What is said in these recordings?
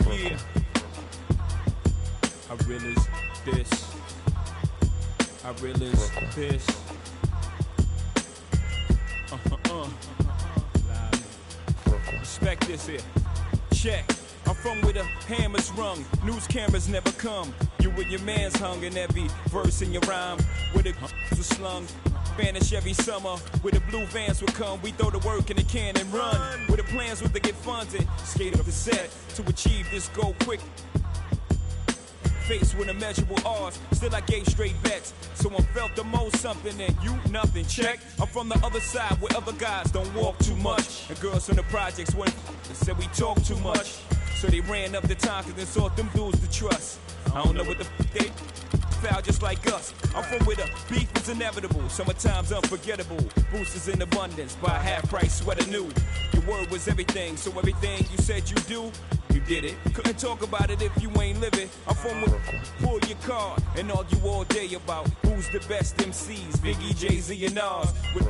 Yeah. I realize this. I realize this. Respect this here. Check. I'm from where the hammer's rung, news cameras never come. You and your man's hung in every verse in your rhyme. Where the was slung, vanish every summer. Where the blue vans would come, we throw the work in the can and run. Where the plans was to get funded, skate up the set to achieve this goal quick. Faced with immeasurable odds, still I gave straight bets. Someone felt the most something and you nothing. Check. I'm from the other side where other guys don't walk too much. And girls from the projects went and said we talk too much. So they ran up the time cause they sought them dudes to trust. I don't know what the they foul just like us. I'm from where the beef is inevitable, summertime's unforgettable. Boosters in abundance, buy a half price sweater new. Your word was everything, so everything you said you do, you did it. Couldn't talk about it if you ain't living. I'm from where pull your card and argue all day about who's the best MCs, Biggie, Jay-Z and Nas. With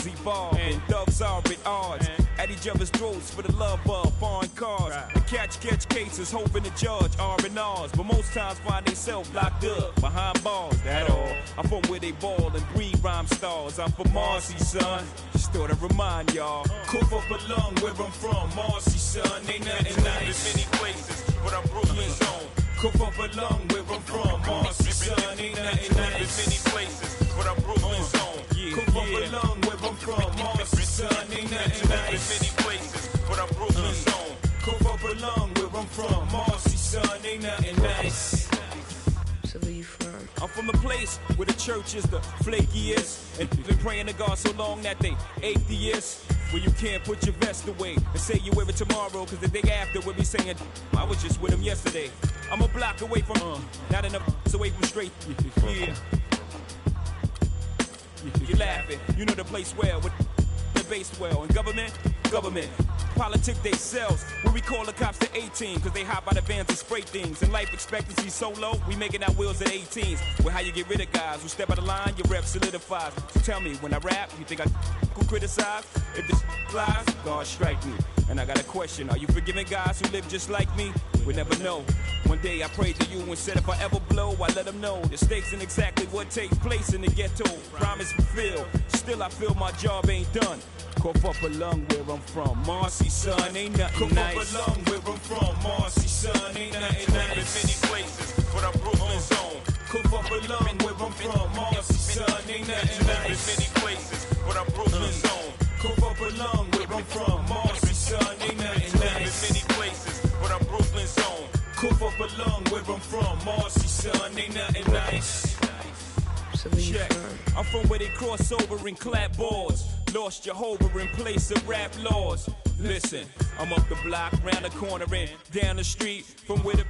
Z-Ball and thugs are at odds, at each other's throats for the love of foreign cars. The catch cases, hoping the judge R&Rs, but most times find themselves locked up behind bars. That all. I'm from where they ball and breed rhyme stars. I'm from Marcy, son. Just thought I'd remind y'all. Cough up a lung where I'm from, Marcy, son. Ain't nothing nice. Many places, but I'm Brooklyn's own. Cough up a lung where I'm from, Marcy, son. Ain't nothing nice. Many places, but I'm Brooklyn's own. Cough up a lung where I'm from, Marcy, son. Ain't nothing nice. Many places, but I'm Brooklyn's own. Cough up a lung where I'm from, Marcy, son. Ain't nothing nice. So where you from? I'm from a place where the church is the flakiest, and been praying to God so long that they atheists. Where you can't put your vest away and say you wear it tomorrow, cause the day after we'll be saying I was just with him yesterday. I'm a block away from not enough away from straight. Yeah. You're laughing, you know the place well with the base well. And government politics they sells. Where we call the cops to 18 cause they hop out of vans and spray things. And life expectancy so low, we making our wheels at 18s. Well, how you get rid of guys who step out of line, your rep solidifies. So tell me, when I rap, you think I could criticize? If this flies, God strike me. And I got a question, are you forgiving guys who live just like me? We never know. One day I prayed to you and said if I ever blow, I let them know the stakes and exactly what takes place in the ghetto. Promise fulfilled, still I feel my job ain't done. Cough up a lung where I'm from, Marcy, son, ain't nothing nice. Cough up a lung where I'm from, Marcy, son, ain't nothing nice. Many places, but I'm Brooklyn's own. Cough up a lung where I'm from, Marcy, son, ain't nothing nice. Many places, but I'm Brooklyn's own. Cough up a lung where I'm from, Marcy, son, ain't nothing nice. Many places, but I'm Brooklyn's own. Cough up a lung where I'm from, Marcy, son, ain't nothing nice. So where you from? I'm from where they cross over and clap boards. Lost Jehovah in place of rap laws. Listen, I'm up the block, round the corner and down the street. From where the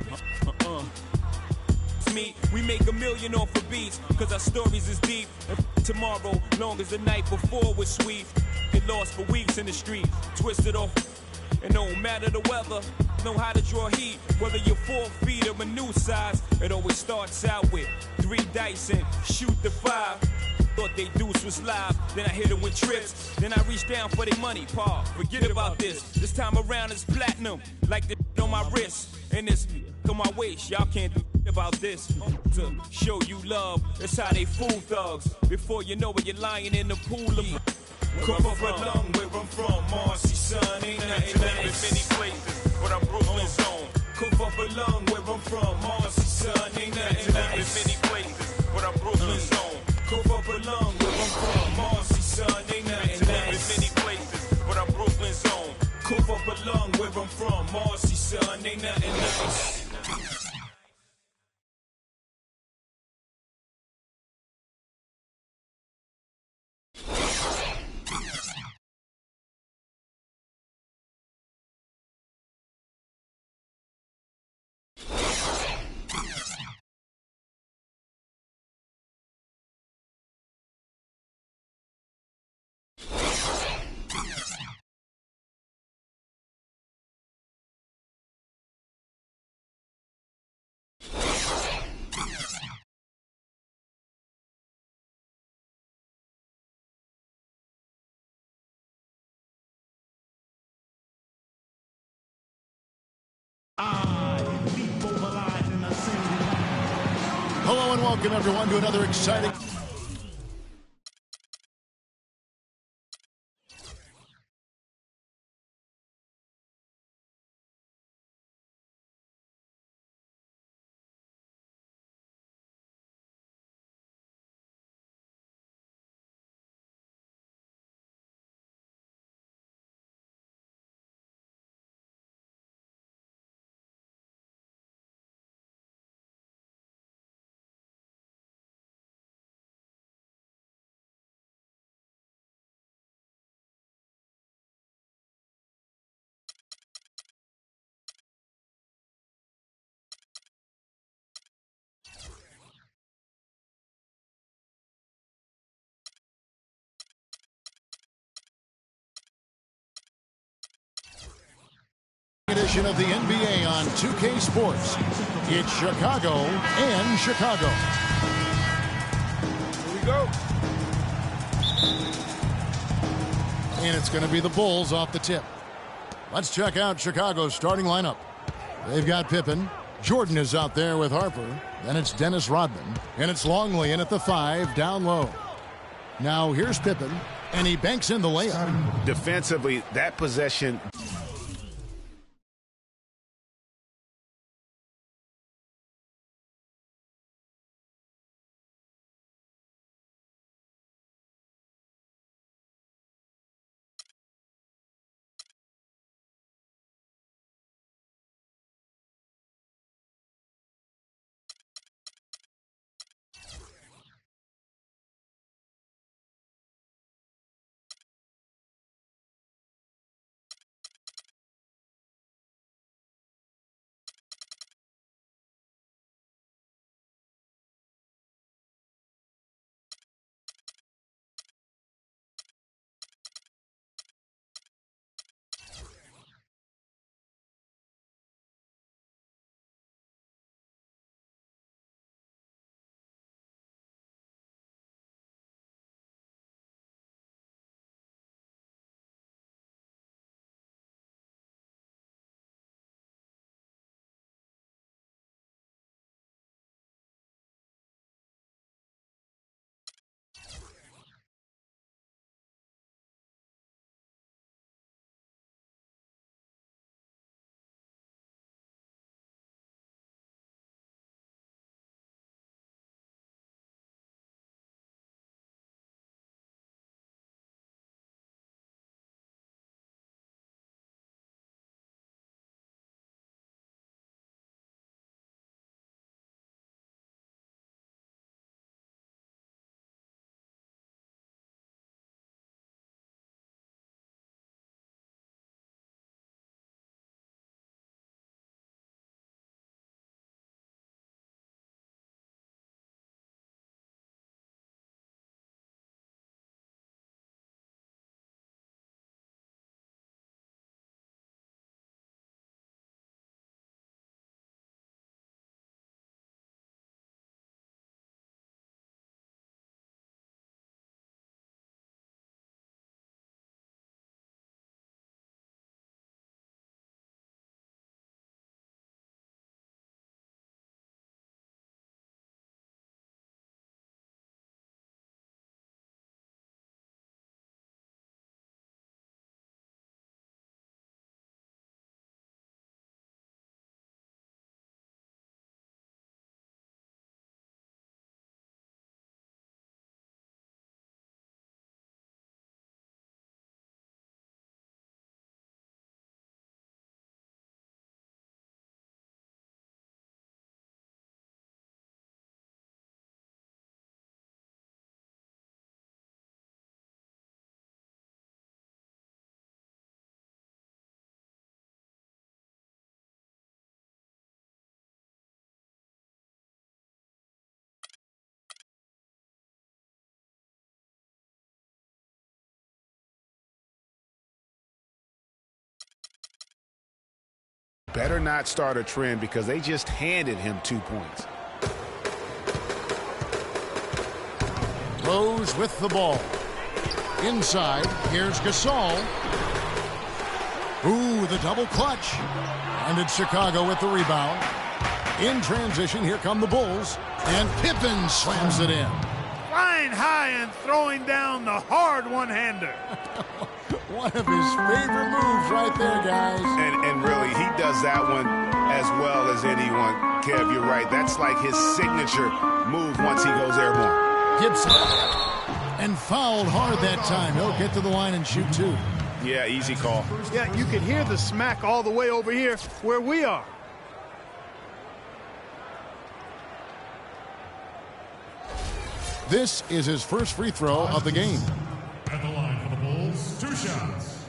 meet, we make $1 million off of beats, cause our stories is deep. And tomorrow, long as the night before was sweet. Get lost for weeks in the street, twisted off. And no matter the weather, know how to draw heat. Whether you're 4 feet or a new size, it always starts out with 3 dice and shoot the 5. Thought they deuce was live, then I hit them with trips. Then I reach down for their money, pa, forget about this. This time around it's platinum, like the on my wrist. And this on my waist, y'all can't do about this. To show you love, that's how they fool thugs. Before you know it, you're lying in the pool of Cough up a lung where I'm from, Marcy, son, ain't nothing nice. Many places, but I'm Brooklyn's own. Cough up a lung where I'm from, Marcy, son, ain't nothing nice. Many places, but I'm Brooklyn's own. Cough up a lung where I'm from, Marcy, son, ain't nothing nice. Many places, but I'm Brooklyn's own. Cough up a lung where I'm from, Marcy, son, ain't nothing nice. Hello and welcome, everyone, to another exciting... edition of the NBA on 2K Sports. It's Chicago and Chicago. Here we go. And it's going to be the Bulls off the tip. Let's check out Chicago's starting lineup. They've got Pippen. Jordan is out there with Harper. Then it's Dennis Rodman. And it's Longley in at the 5 down low. Now here's Pippen. And he banks in the layup. Defensively, that possession... Better not start a trend because they just handed him 2 points. Rose with the ball. Inside, here's Gasol. Ooh, the double clutch. And it's Chicago with the rebound. In transition, here come the Bulls. And Pippen slams it in. Flying high and throwing down the hard one-hander. One of his favorite moves right there, guys. And really, he does that one as well as anyone. Kev, you're right. That's like his signature move once he goes airborne. Gibson. And fouled hard that time. He'll get to the line and shoot two. Yeah, easy call. Yeah, you can hear the smack all the way over here where we are. This is his first free throw of the game. At the line for the Bulls, 2 shots.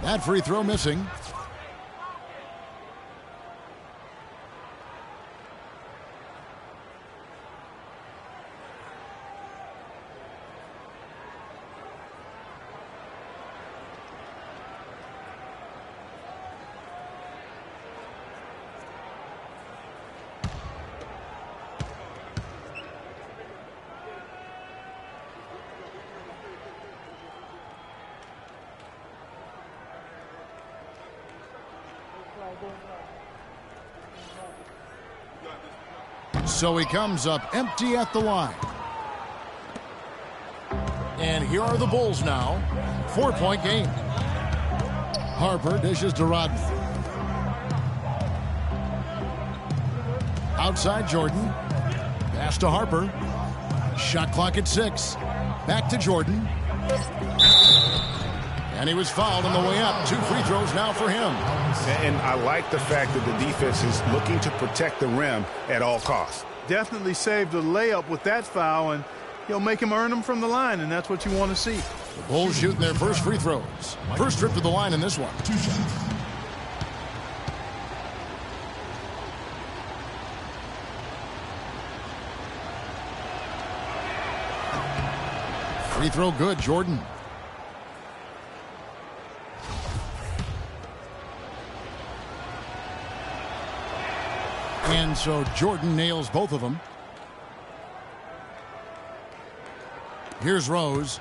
That free throw missing. So he comes up empty at the line. And here are the Bulls now. 4-point game. Harper dishes to Rodman. Outside Jordan. Pass to Harper. Shot clock at 6. Back to Jordan. And he was fouled on the way up. 2 free throws now for him. And I like the fact that the defense is looking to protect the rim at all costs. Definitely saved a layup with that foul, and he'll make him earn them from the line, and that's what you want to see. The Bulls shooting their first free throws. First trip to the line in this one. 2 shots. Free throw good, Jordan. And so Jordan nails both of them. Here's Rose.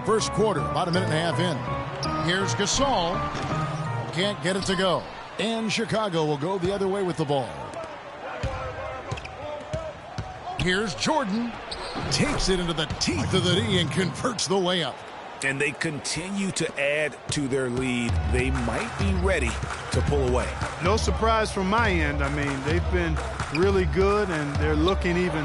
First quarter, about a minute and a half in. Here's Gasol. Can't get it to go. And Chicago will go the other way with the ball. Here's Jordan. Takes it into the teeth of the D and converts the layup. And they continue to add to their lead. They might be ready to pull away. No surprise from my end. I mean, they've been really good, and they're looking even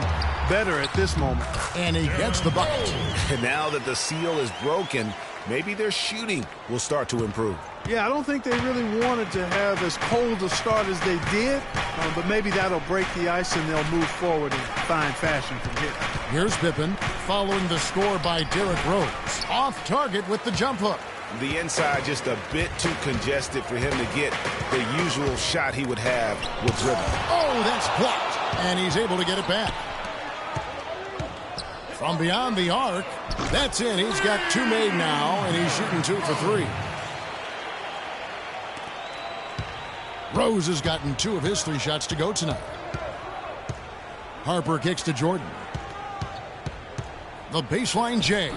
better at this moment. And he gets the bucket. And now that the seal is broken, maybe their shooting will start to improve. Yeah, I don't think they really wanted to have as cold a start as they did, but maybe that'll break the ice and they'll move forward in fine fashion from here. Here's Pippen following the score by Derrick Rose. Off target with the jump hook. The inside just a bit too congested for him to get the usual shot he would have with dribble. Oh, that's blocked. And he's able to get it back. From beyond the arc, that's in. He's got 2 made now, and he's shooting 2 for 3. Rose has gotten 2 of his 3 shots to go tonight. Harper kicks to Jordan. The baseline J.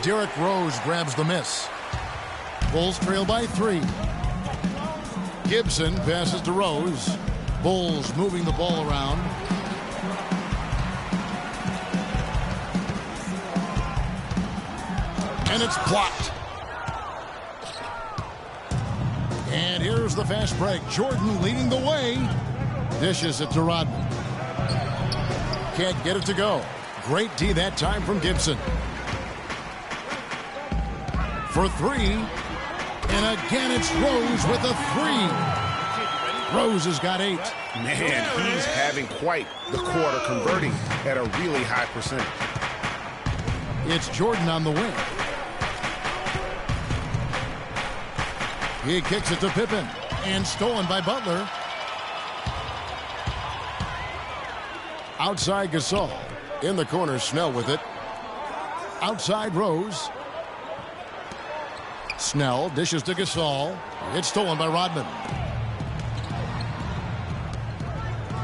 Derrick Rose grabs the miss. Bulls trail by 3. Gibson passes to Rose. Bulls moving the ball around. And it's blocked. And here's the fast break. Jordan leading the way. Dishes it to Rodman. Can't get it to go. Great D that time from Gibson. For 3. And again it's Rose with a 3. Rose has got 8. Man, he's having quite the quarter, converting at a really high percentage. It's Jordan on the wing. He kicks it to Pippen. And stolen by Butler. Outside Gasol. In the corner, Snell with it. Outside Rose. Snell dishes to Gasol. It's stolen by Rodman.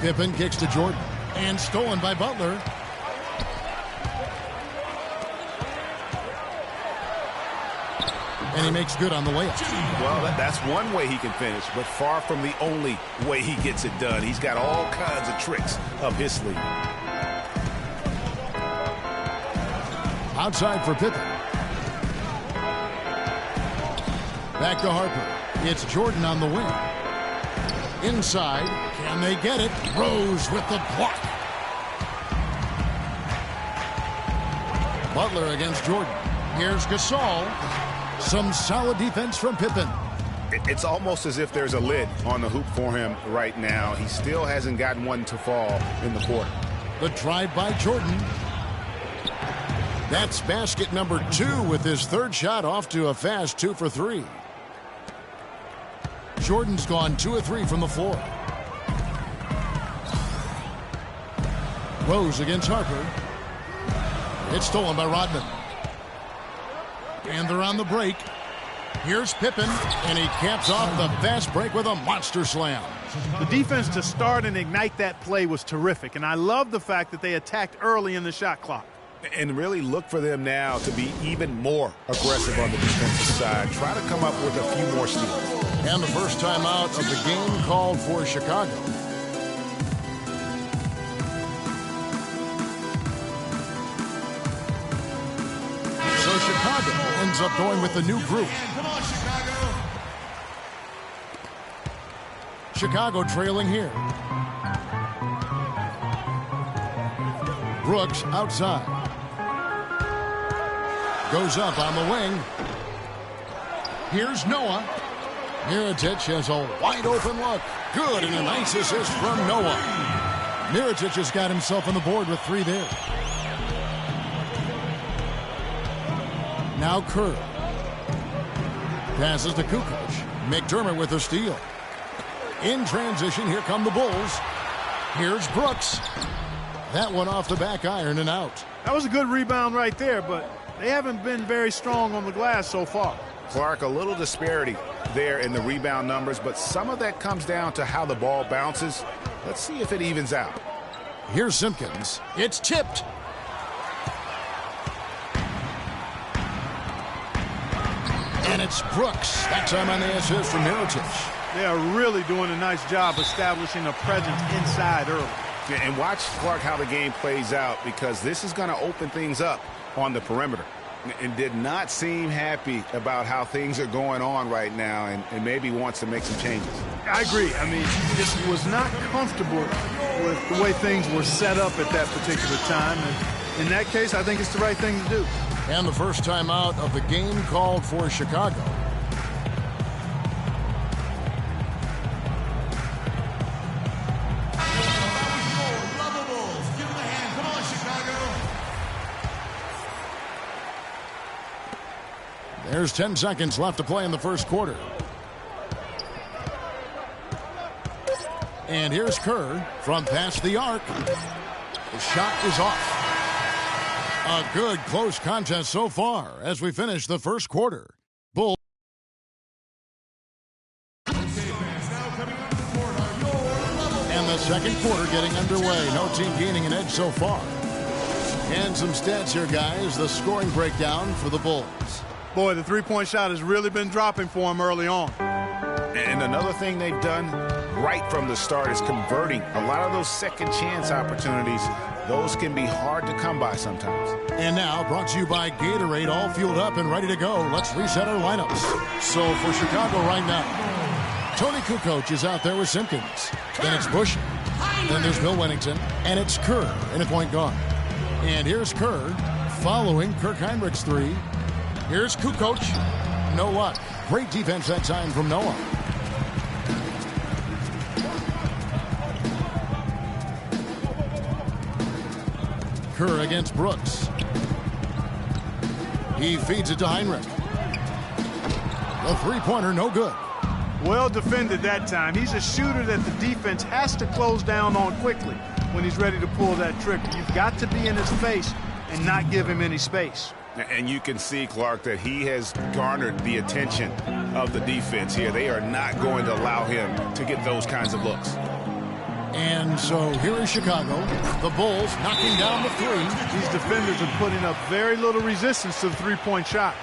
Pippen kicks to Jordan. And stolen by Butler. And he makes good on the layup. Well, that's one way he can finish, but far from the only way he gets it done. He's got all kinds of tricks up his sleeve. Outside for Pippen. Back to Harper. It's Jordan on the wing. Inside. Can they get it? Rose with the block. Butler against Jordan. Here's Gasol. Some solid defense from Pippen. It's almost as if there's a lid on the hoop for him right now. He still hasn't gotten one to fall in the quarter. The drive by Jordan. That's basket number 2 with his third shot off to a fast 2 for 3. Jordan's gone 2 of 3 from the floor. Rose against Harper. It's stolen by Rodman. And they're on the break. Here's Pippen, and he caps off the fast break with a monster slam. The defense to start and ignite that play was terrific, and I love the fact that they attacked early in the shot clock. And really look for them now to be even more aggressive on the defensive side. Try to come up with a few more steals. And the first timeout of the game called for Chicago. So Chicago ends up going with the new group. Chicago trailing here. Brooks outside. Goes up on the wing. Here's Noah. Mirotic has a wide open look. Good, and a nice assist from Noah. Mirotic has got himself on the board with 3 there. Now Kerr. Passes to Kukoc. McDermott with a steal. In transition, here come the Bulls. Here's Brooks. That one off the back iron and out. That was a good rebound right there, but they haven't been very strong on the glass so far. Clark, a little disparity there in the rebound numbers, but some of that comes down to how the ball bounces. Let's see if it evens out. Here's Simpkins. It's tipped. And it's Brooks. That time on the assist from Mirotic. They are really doing a nice job establishing a presence inside early. Yeah, and watch, Clark, how the game plays out, because this is going to open things up on the perimeter. And did not seem happy about how things are going on right now, and maybe wants to make some changes. I agree. I mean, just was not comfortable with the way things were set up at that particular time. And in that case, I think it's the right thing to do. And the first timeout of the game called for Chicago. There's 10 seconds left to play in the first quarter. And here's Kerr from past the arc. The shot is off. A good close contest so far as we finish the first quarter. Bulls. And the second quarter getting underway. No team gaining an edge so far. And some stats here, guys. The scoring breakdown for the Bulls. Boy, the three-point shot has really been dropping for him early on. And another thing they've done right from the start is converting a lot of those second chance opportunities. Those can be hard to come by sometimes. And now, brought to you by Gatorade, all fueled up and ready to go. Let's reset our lineups. So for Chicago right now, Tony Kukoc is out there with Simpkins. Then it's Bush. Then there's Bill Wennington. And it's Kerr in a point guard. And here's Kerr following Kirk Heinrich's 3. Here's Kukoc. No luck. Great defense that time from Noah. Kerr against Brooks. He feeds it to Heinrich. The three-pointer, no good. Well defended that time. He's a shooter that the defense has to close down on quickly when he's ready to pull that trigger. You've got to be in his face and not give him any space. And you can see, Clark, that he has garnered the attention of the defense here. They are not going to allow him to get those kinds of looks. And so here is Chicago. The Bulls knocking down the three. These defenders are putting up very little resistance to the three-point shot.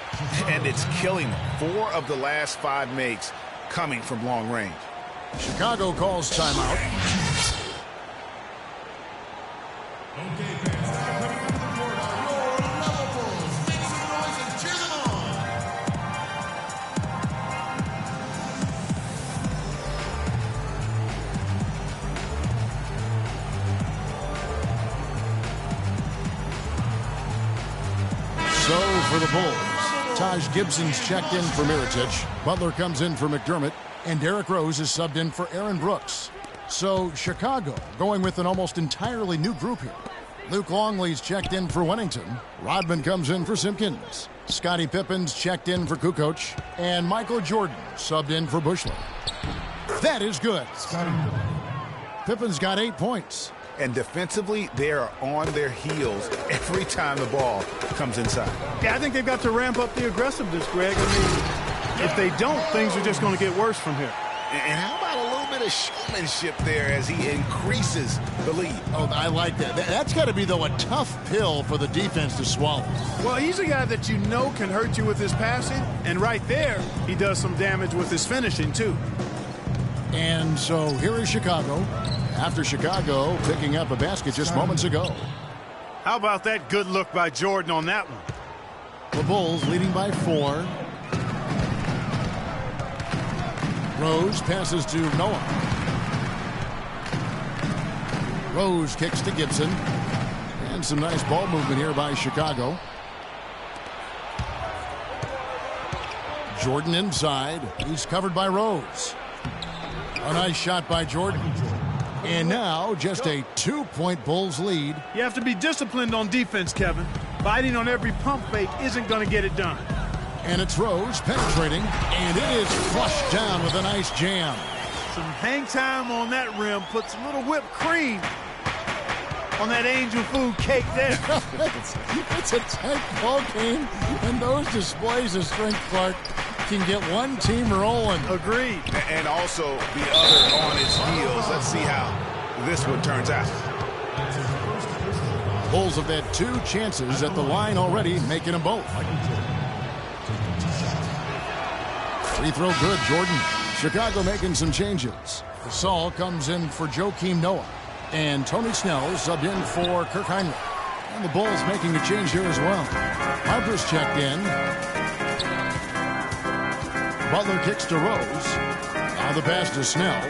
And it's killing them. 4 of the last 5 makes coming from long range. Chicago calls timeout. Okay, fans, now coming to the court are your level Bulls. Make some noise and cheer them on. So for the Bulls, Taj Gibson's checked in for Mirotic. Butler comes in for McDermott. And Derrick Rose is subbed in for Aaron Brooks. So Chicago going with an almost entirely new group here. Luke Longley's checked in for Wennington. Rodman comes in for Simpkins. Scottie Pippen's checked in for Kukoc. And Michael Jordan subbed in for Bushler. That is good. Pippen's got 8 points. And defensively, they are on their heels every time the ball comes inside. Yeah, I think they've got to ramp up the aggressiveness, Greg. I mean, if they don't, things are just going to get worse from here. And how about a little bit of showmanship there as he increases the lead? Oh, I like that. That's got to be, though, a tough pill for the defense to swallow. Well, he's a guy that you know can hurt you with his passing, and right there, he does some damage with his finishing, too. And so here is Chicago. After Chicago picking up a basket just moments ago. How about that good look by Jordan on that one? The Bulls leading by 4. Rose passes to Noah. Rose kicks to Gibson. And some nice ball movement here by Chicago. Jordan inside. He's covered by Rose. A nice shot by Jordan. And now just a 2-point Bulls lead. You have to be disciplined on defense, Kevin. Biting on every pump fake isn't going to get it done. And it's Rose penetrating, and it is flushed down with a nice jam. Some hang time on that rim puts a little whipped cream on that angel food cake there. It's a tight ball game, and those displays of strength, Clark, can get one team rolling. Agreed. And also the other on its heels. Let's see how this one turns out. Bulls have had 2 chances at the line already, making them both. Free throw good, Jordan. Chicago making some changes. Saul comes in for Joakim Noah. And Tony Snell subbed in for Kirk Heinrich. And the Bulls making a change here as well. Harper's checked in. Butler kicks to Rose. Now the pass to Snell.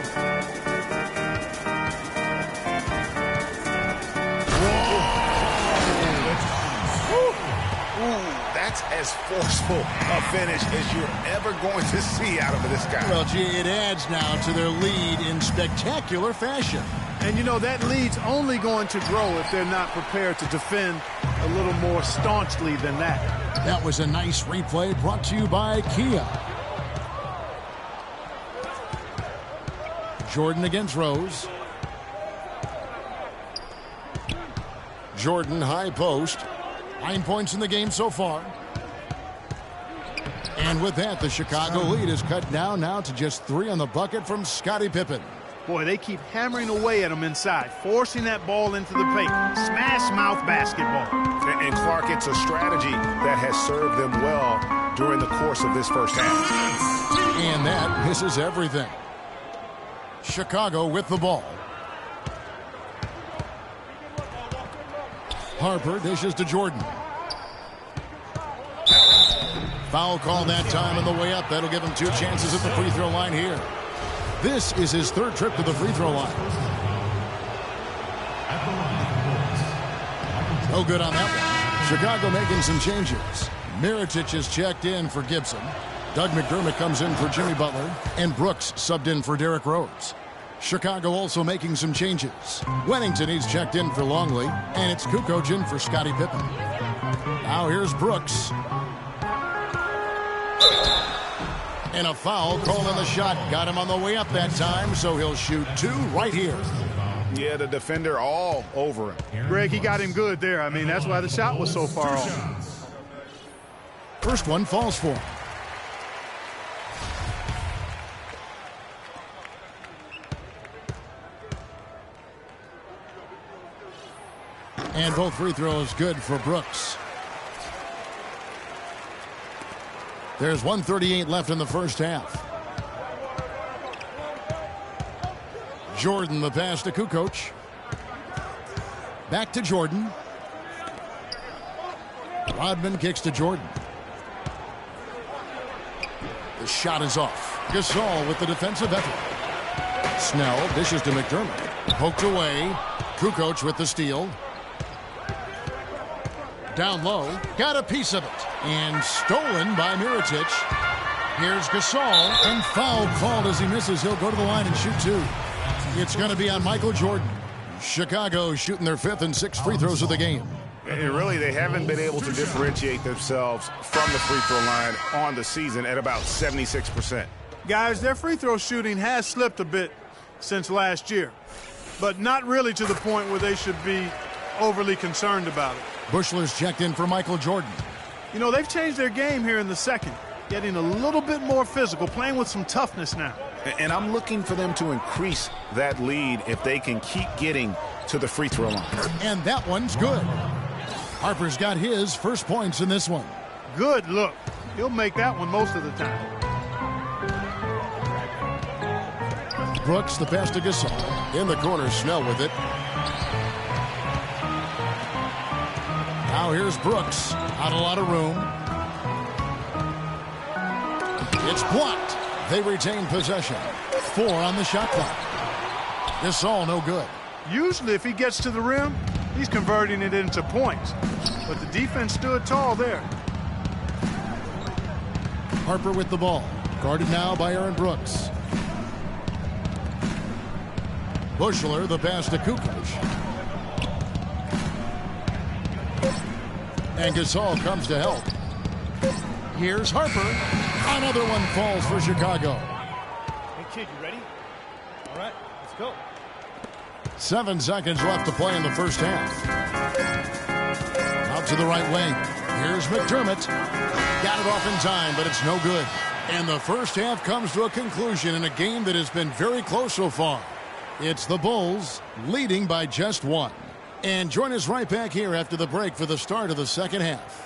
That's as forceful a finish as you're ever going to see out of this guy. Well, gee, it adds now to their lead in spectacular fashion. And, you know, that lead's only going to grow if they're not prepared to defend a little more staunchly than that. That was a nice replay brought to you by Kia. Jordan against Rose. Jordan high post. 9 points in the game so far. And with that, the Chicago lead is cut down now to just 3 on the bucket from Scottie Pippen. Boy, they keep hammering away at him inside, forcing that ball into the paint. Smash mouth basketball. And Clark, it's a strategy that has served them well during the course of this first half. And that misses everything. Chicago with the ball. Harper dishes to Jordan. Foul call that time on the way up. That'll give him 2 chances at the free throw line here. This is his 3rd trip to the free throw line. No good on that one. Chicago making some changes. Mirotic is checked in for Gibson. Doug McDermott comes in for Jimmy Butler. And Brooks subbed in for Derrick Rose. Chicago also making some changes. Wennington, he's checked in for Longley. And it's Kukoc in for Scottie Pippen. Now here's Brooks. And a foul called on the shot. Got him on the way up that time, so he'll shoot 2 right here. Yeah, the defender all over him. Greg, he got him good there. I mean, that's why the shot was so far off. First one falls for him. And both free throws good for Brooks. There's 1:38 left in the first half. Jordan, the pass to Kukoc. Back to Jordan. Rodman kicks to Jordan. The shot is off. Gasol with the defensive effort. Snell dishes to McDermott. Poked away. Kukoc with the steal. Down low. Got a piece of it. And stolen by Mirotic. Here's Gasol. And foul called as he misses. He'll go to the line and shoot two. It's going to be on Michael Jordan. Chicago shooting their 5th and 6th free throws of the game. And really, they haven't been able to differentiate themselves from the free throw line on the season at about 76%. Guys, their free throw shooting has slipped a bit since last year, but not really to the point where they should be overly concerned about it. Bushler's checked in for Michael Jordan. You know, they've changed their game here in the second, getting a little bit more physical, playing with some toughness now. And I'm looking for them to increase that lead if they can keep getting to the free throw line. And that one's good. Harper's got his first points in this one. Good look. He'll make that one most of the time. Brooks, the pass to Gasol. In the corner, Snell with it. Now here's Brooks. Not a lot of room. It's blocked. They retain possession. 4 on the shot clock. Gasol no good. Usually if he gets to the rim, he's converting it into points. But the defense stood tall there. Harper with the ball. Guarded now by Aaron Brooks. Bushler, the pass to Kukoc. And Gasol comes to help. Here's Harper. Another one falls for Chicago. Hey, kid, you ready? All right, let's go. 7 seconds left to play in the first half. Out to the right wing. Here's McDermott. Got it off in time, but it's no good. And the first half comes to a conclusion in a game that has been very close so far. It's the Bulls leading by just 1. And join us right back here after the break for the start of the second half.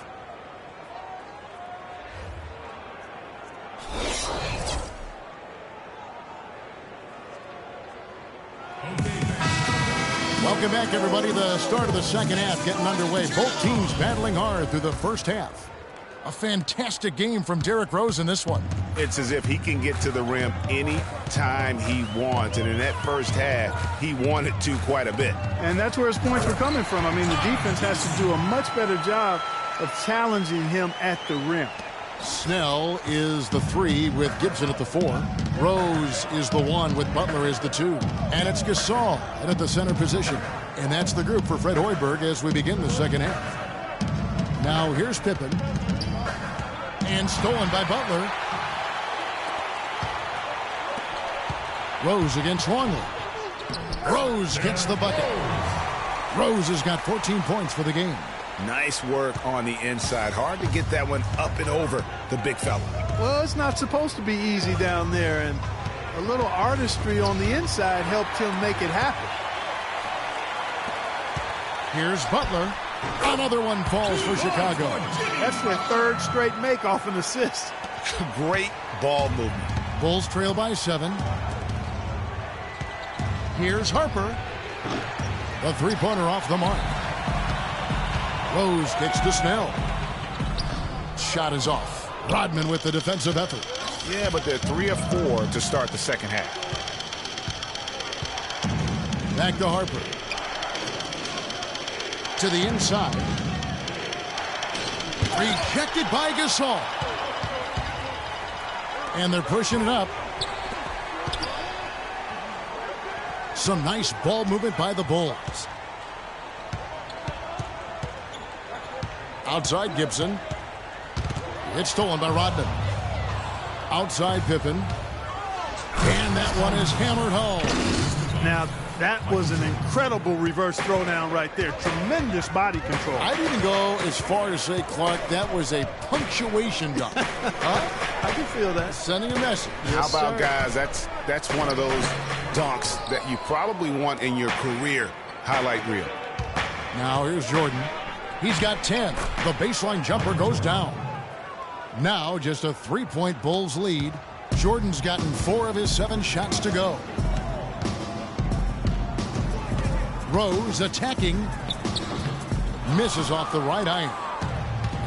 Welcome back, everybody. The start of the second half getting underway. Both teams battling hard through the first half. A fantastic game from Derrick Rose in this one. It's as if he can get to the rim any time he wants. And in that first half, he wanted to quite a bit. And that's where his points were coming from. I mean, the defense has to do a much better job of challenging him at the rim. Snell is the 3 with Gibson at the 4. Rose is the 1 with Butler as the 2. And it's Gasol at the center position. And that's the group for Fred Hoiberg as we begin the second half. Now here's Pippen. And stolen by Butler. Rose against Longley. Rose gets the bucket. Rose has got 14 points for the game. Nice work on the inside. Hard to get that one up and over the big fella. Well, it's not supposed to be easy down there, and a little artistry on the inside helped him make it happen. Here's Butler. Another one falls for Chicago. That's their 3rd straight make off an assist. Great ball movement. Bulls trail by 7. Here's Harper. The 3-pointer off the mark. Rose kicks to Snell. Shot is off. Rodman with the defensive effort. Yeah, but they're 3 of 4 to start the second half. Back to Harper. To the inside. Rejected by Gasol. And they're pushing it up. Some nice ball movement by the Bulls. Outside Gibson. It's stolen by Rodman. Outside Pippen. And that one is hammered home. Now, that was an incredible reverse throwdown right there. Tremendous body control. I'd even go as far as say, Clark, that was a punctuation dunk. I can feel that. Sending a message. How about, guys, that's one of those dunks that you probably want in your career highlight reel. Now here's Jordan. He's got 10. The baseline jumper goes down. Now just a 3-point Bulls lead. Jordan's gotten 4 of his 7 shots to go. Rose attacking. Misses off the right iron.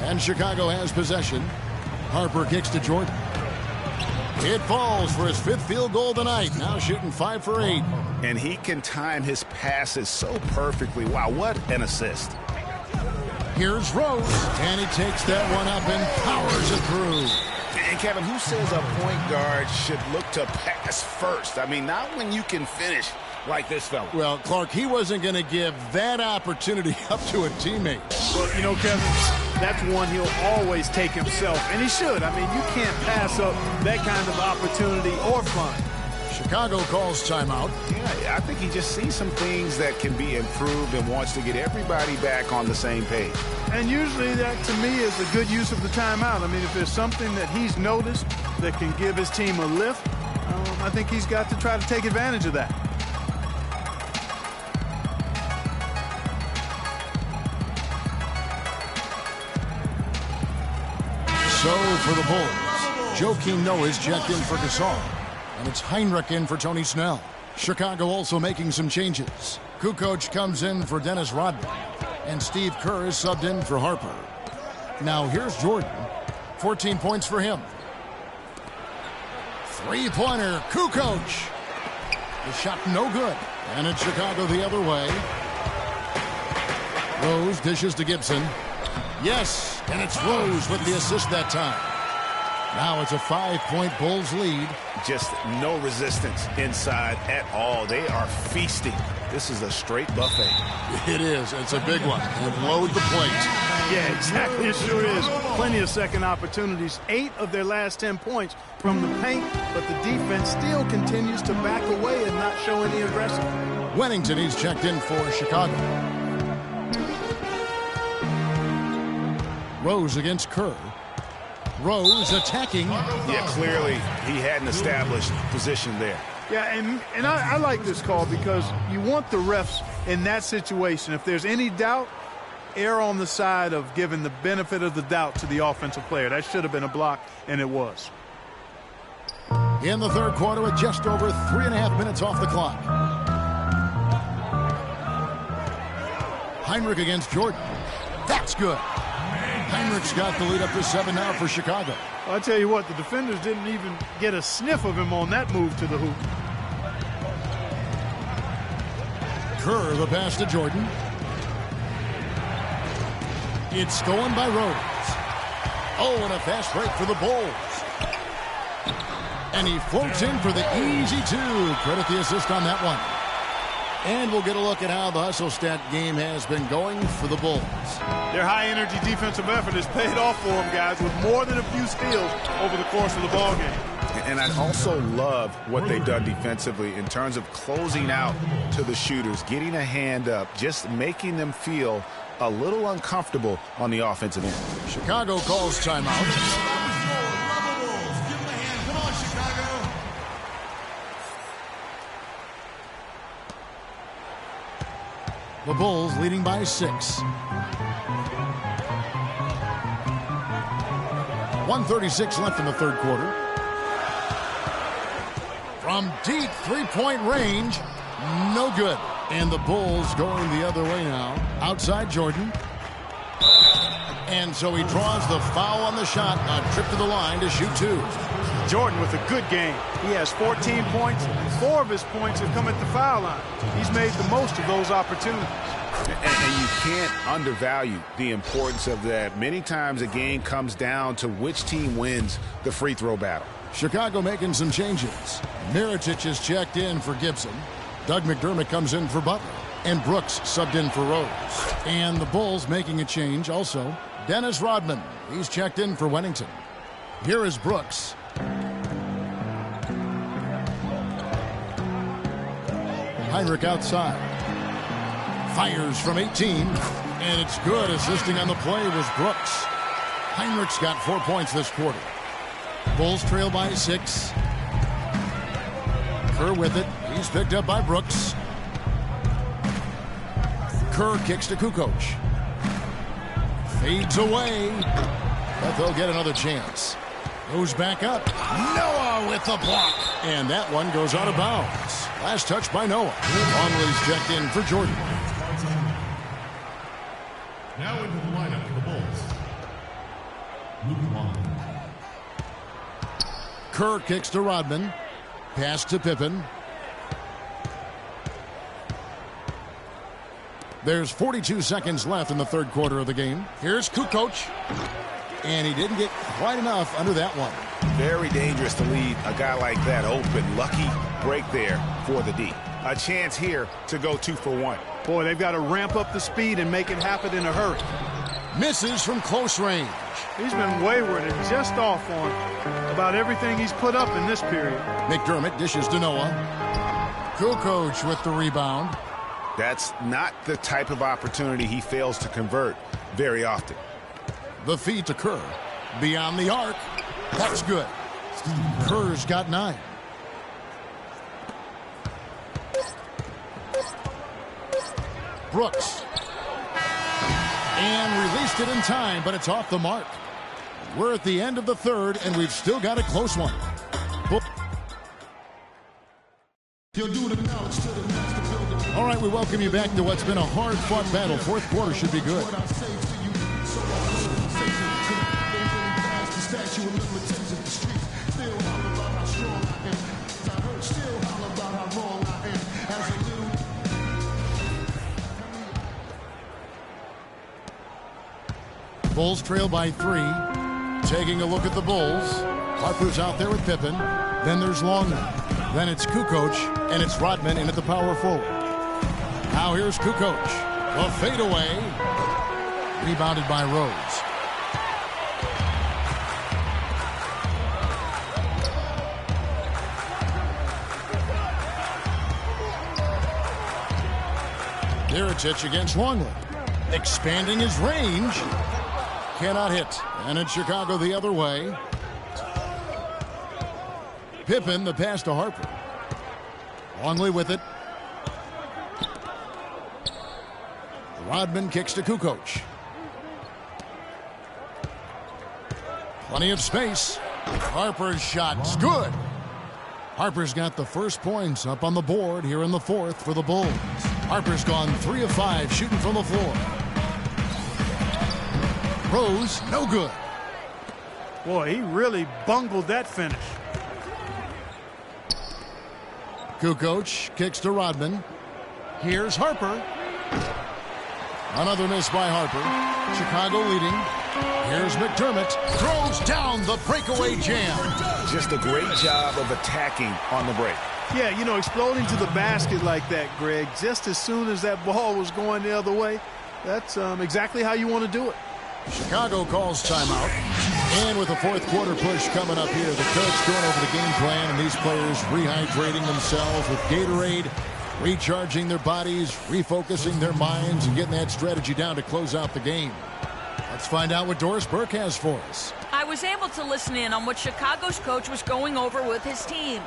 And Chicago has possession. Harper kicks to Jordan. It falls for his 5th field goal tonight. Now shooting 5 for 8. And he can time his passes so perfectly. Wow, what an assist. Here's Rose, and he takes that one up and powers it through. And Kevin, who says a point guard should look to pass first? I mean, not when you can finish like this fella. Well, Clark, he wasn't going to give that opportunity up to a teammate. Well, you know, Kevin, that's one he'll always take himself, and he should. I mean, you can't pass up that kind of opportunity or fun. Chicago calls timeout. Yeah, I think he just sees some things that can be improved and wants to get everybody back on the same page. And usually that, to me, is a good use of the timeout. I mean, if there's something that he's noticed that can give his team a lift, I think he's got to try to take advantage of that. So for the Bulls, Joakim Noah is checked in for Gasol. And it's Heinrich in for Tony Snell. Chicago also making some changes. Kukoc comes in for Dennis Rodman. And Steve Kerr is subbed in for Harper. Now here's Jordan. 14 points for him. 3-pointer, Kukoc. The shot no good. And it's Chicago the other way. Rose dishes to Gibson. Yes, and it's Rose with the assist that time. Now it's a 5-point Bulls lead. Just no resistance inside at all. They are feasting. This is a straight buffet. It is. It's a big one. And load the plate. Yeah, exactly. It sure is. Plenty of second opportunities. 8 of their last 10 points from the paint, but the defense still continues to back away and not show any aggression. Wennington, he's checked in for Chicago. Rose against Kerr. Rose attacking. Yeah, clearly he hadn't established position there. Yeah, and I like this call because you want the refs in that situation. If there's any doubt, err on the side of giving the benefit of the doubt to the offensive player. That should have been a block, and it was. In the third quarter with just over 3.5 minutes off the clock. Heinrich against Jordan. That's good. Heinrich's got the lead up to 7 now for Chicago. I'll tell you what, the defenders didn't even get a sniff of him on that move to the hoop. Kerr, the pass to Jordan. It's stolen by Rose. Oh, and a fast break for the Bulls. And he floats in for the easy 2. Credit the assist on that one. And we'll get a look at how the hustle stat game has been going for the Bulls. Their high-energy defensive effort has paid off for them, guys, with more than a few steals over the course of the ballgame. And I also love what they've done defensively in terms of closing out to the shooters, getting a hand up, just making them feel a little uncomfortable on the offensive end. Chicago calls timeout. The Bulls leading by 6. 1:36 left in the third quarter. From deep three-point range, no good. And the Bulls going the other way now. Outside Jordan. And so he draws the foul on the shot. A trip to the line to shoot 2. Jordan with a good game. He has 14 points. 4 of his points have come at the foul line. He's made the most of those opportunities. And you can't undervalue the importance of that. Many times a game comes down to which team wins the free throw battle. Chicago making some changes. Mirotic is checked in for Gibson. Doug McDermott comes in for Butler. And Brooks subbed in for Rose. And the Bulls making a change also. Dennis Rodman, he's checked in for Wennington. Here is Brooks. Heinrich outside. Fires from 18. And it's good. Assisting on the play was Brooks. Heinrich's got 4 points this quarter. Bulls trail by 6. Kerr with it. He's picked up by Brooks. Kerr kicks to Kukoc. Fades away. But they'll get another chance. Goes back up. Noah with the block. And that one goes out of bounds. Last touch by Noah. Longley's checked in for Jordan. Now into the lineup for the Bulls. Luke Longley. Kerr kicks to Rodman. Pass to Pippen. There's 42 seconds left in the third quarter of the game. Here's Kukoc. And he didn't get quite enough under that one. Very dangerous to leave a guy like that open. Lucky break there for the D. A chance here to go 2 for 1. Boy, they've got to ramp up the speed and make it happen in a hurry. Misses from close range. He's been wayward and just off on about everything he's put up in this period. McDermott dishes to Noah. Kukoc with the rebound. That's not the type of opportunity he fails to convert very often. The feed to Kerr. Beyond the arc. That's good. Kerr's got 9. Brooks. And released it in time, but it's off the mark. We're at the end of the third, and we've still got a close one. All right, we welcome you back to what's been a hard-fought battle. Fourth quarter should be good. Bulls trail by 3. Taking a look at the Bulls. Harper's out there with Pippen. Then there's Longman. Then it's Kukoc, and it's Rodman in at the power forward. Now here's Kukoc. The fadeaway. Rebounded by Rose. Mirotic against Longley. Expanding his range. Cannot hit. And it's Chicago the other way. Pippen, the pass to Harper. Longley with it. Rodman kicks to Kukoc. Plenty of space. Harper's shot's good. Harper's got the first points up on the board here in the fourth for the Bulls. Harper's gone 3 of 5 shooting from the floor. Rose, no good. Boy, he really bungled that finish. Kukoc kicks to Rodman. Here's Harper. Another miss by Harper. Chicago leading. Here's McDermott. Throws down the breakaway jam. Just a great job of attacking on the break. Yeah, you know, exploding to the basket like that, Greg, just as soon as that ball was going the other way, that's exactly how you want to do it. Chicago calls timeout. And with the fourth quarter push coming up here, the coach going over the game plan, and these players rehydrating themselves with Gatorade, recharging their bodies, refocusing their minds, and getting that strategy down to close out the game. Let's find out what Doris Burke has for us. I was able to listen in on what Chicago's coach was going over with his team.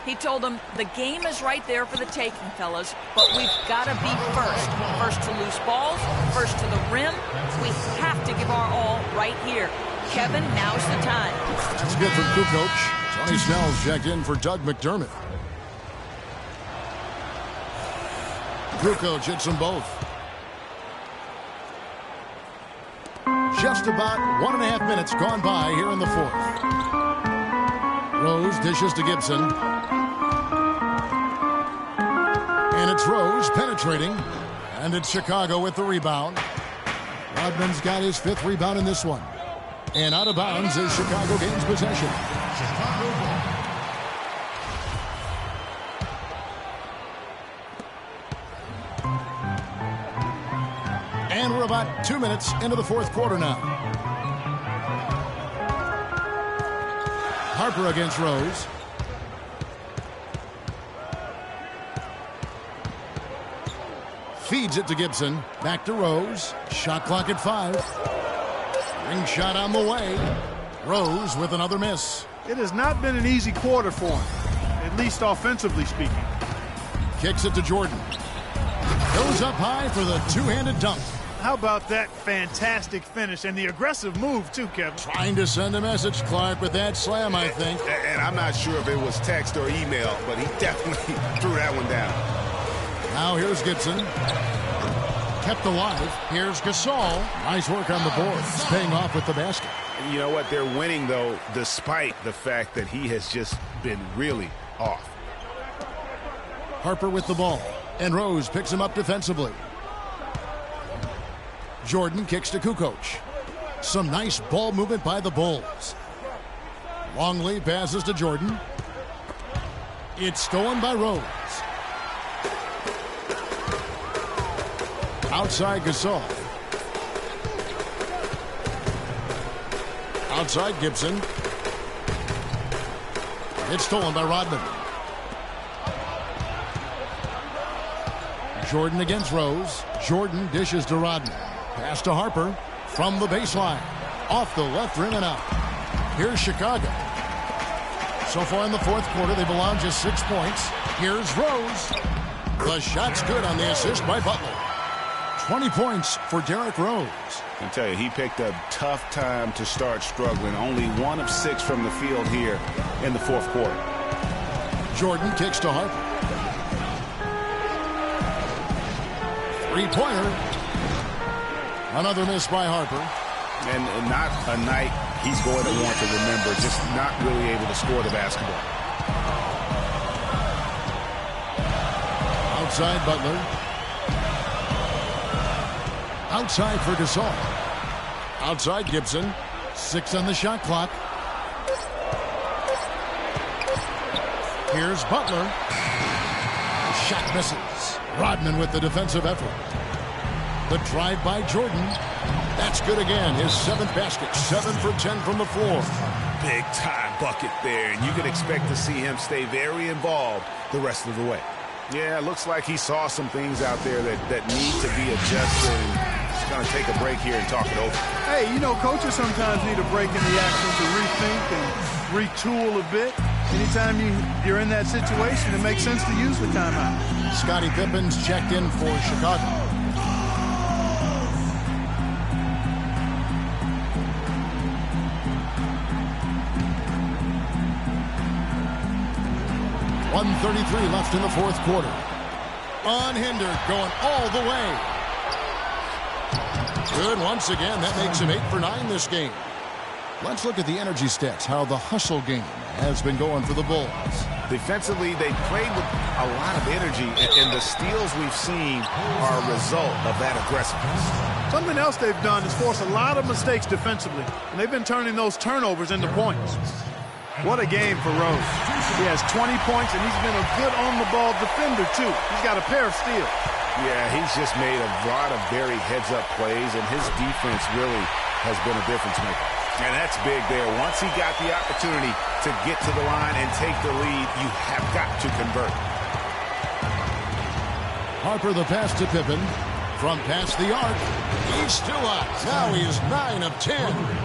He told them the game is right there for the taking, fellas, but we've got to be first. First to loose balls, first to the rim. We have to give our all right here. Kevin, now's the time. That's good from Kukoc. Tony Snell's checked in for Doug McDermott. Kukoc hits them both. Just about 1.5 minutes gone by here in the fourth. Rose dishes to Gibson. And it's Rose penetrating. And it's Chicago with the rebound. Rodman's got his 5th rebound in this one. And out of bounds as Chicago gains possession. And we're about 2 minutes into the fourth quarter now. Harper against Rose. Feeds it to Gibson. Back to Rose. Shot clock at 5. Ring shot on the way. Rose with another miss. It has not been an easy quarter for him, at least offensively speaking. Kicks it to Jordan. Goes up high for the two-handed dunk. How about that fantastic finish and the aggressive move, too, Kevin? Trying to send a message, Clark, with that slam, I think. And I'm not sure if it was text or email, but he definitely threw that one down. Now here's Gibson. Kept alive. Here's Gasol. Nice work on the boards. Paying off with the basket. You know what? They're winning, though, despite the fact that he has just been really off. Harper with the ball. And Rose picks him up defensively. Jordan kicks to Kukoc. Some nice ball movement by the Bulls. Longley passes to Jordan. It's stolen by Rose. Outside Gasol. Outside Gibson. It's stolen by Rodman. Jordan against Rose. Jordan dishes to Rodman. Pass to Harper from the baseline. Off the left rim and out. Here's Chicago. So far in the fourth quarter, they've allowed just 6 points. Here's Rose. The shot's good on the assist by Butler. 20 points for Derrick Rose. I tell you, he picked a tough time to start struggling. Only 1 of 6 from the field here in the fourth quarter. Jordan kicks to Harper. Three-pointer. Another miss by Harper. And not a night he's going to want to remember. Just not really able to score the basketball. Outside Butler. Outside for Gasol. Outside Gibson. 6 on the shot clock. Here's Butler. Shot misses. Rodman with the defensive effort. The drive by Jordan. That's good again. His 7th basket. 7 for 10 from the floor. Big time bucket there. And you can expect to see him stay very involved the rest of the way. Yeah, it looks like he saw some things out there that need to be adjusted. And he's going to take a break here and talk it over. Hey, you know, coaches sometimes need a break in the action to rethink and retool a bit. Anytime you're in that situation, it makes sense to use the timeout. Scottie Pippen's checked in for Chicago. .133 left in the fourth quarter. Unhindered, going all the way. Good once again. That makes him 8 for 9 this game. Let's look at the energy stats, how the hustle game has been going for the Bulls. Defensively, they played with a lot of energy, and the steals we've seen are a result of that aggressiveness. Something else they've done is force a lot of mistakes defensively, and they've been turning those turnovers into points. What a game for Rose. He has 20 points, and he's been a good on-the-ball defender, too. He's got a pair of steals. Yeah, he's just made a lot of very heads-up plays, and his defense really has been a difference maker. And that's big there. Once he got the opportunity to get to the line and take the lead, you have got to convert. Harper the pass to Pippen. From past the arc. He's still out. Now he is 9 of 10.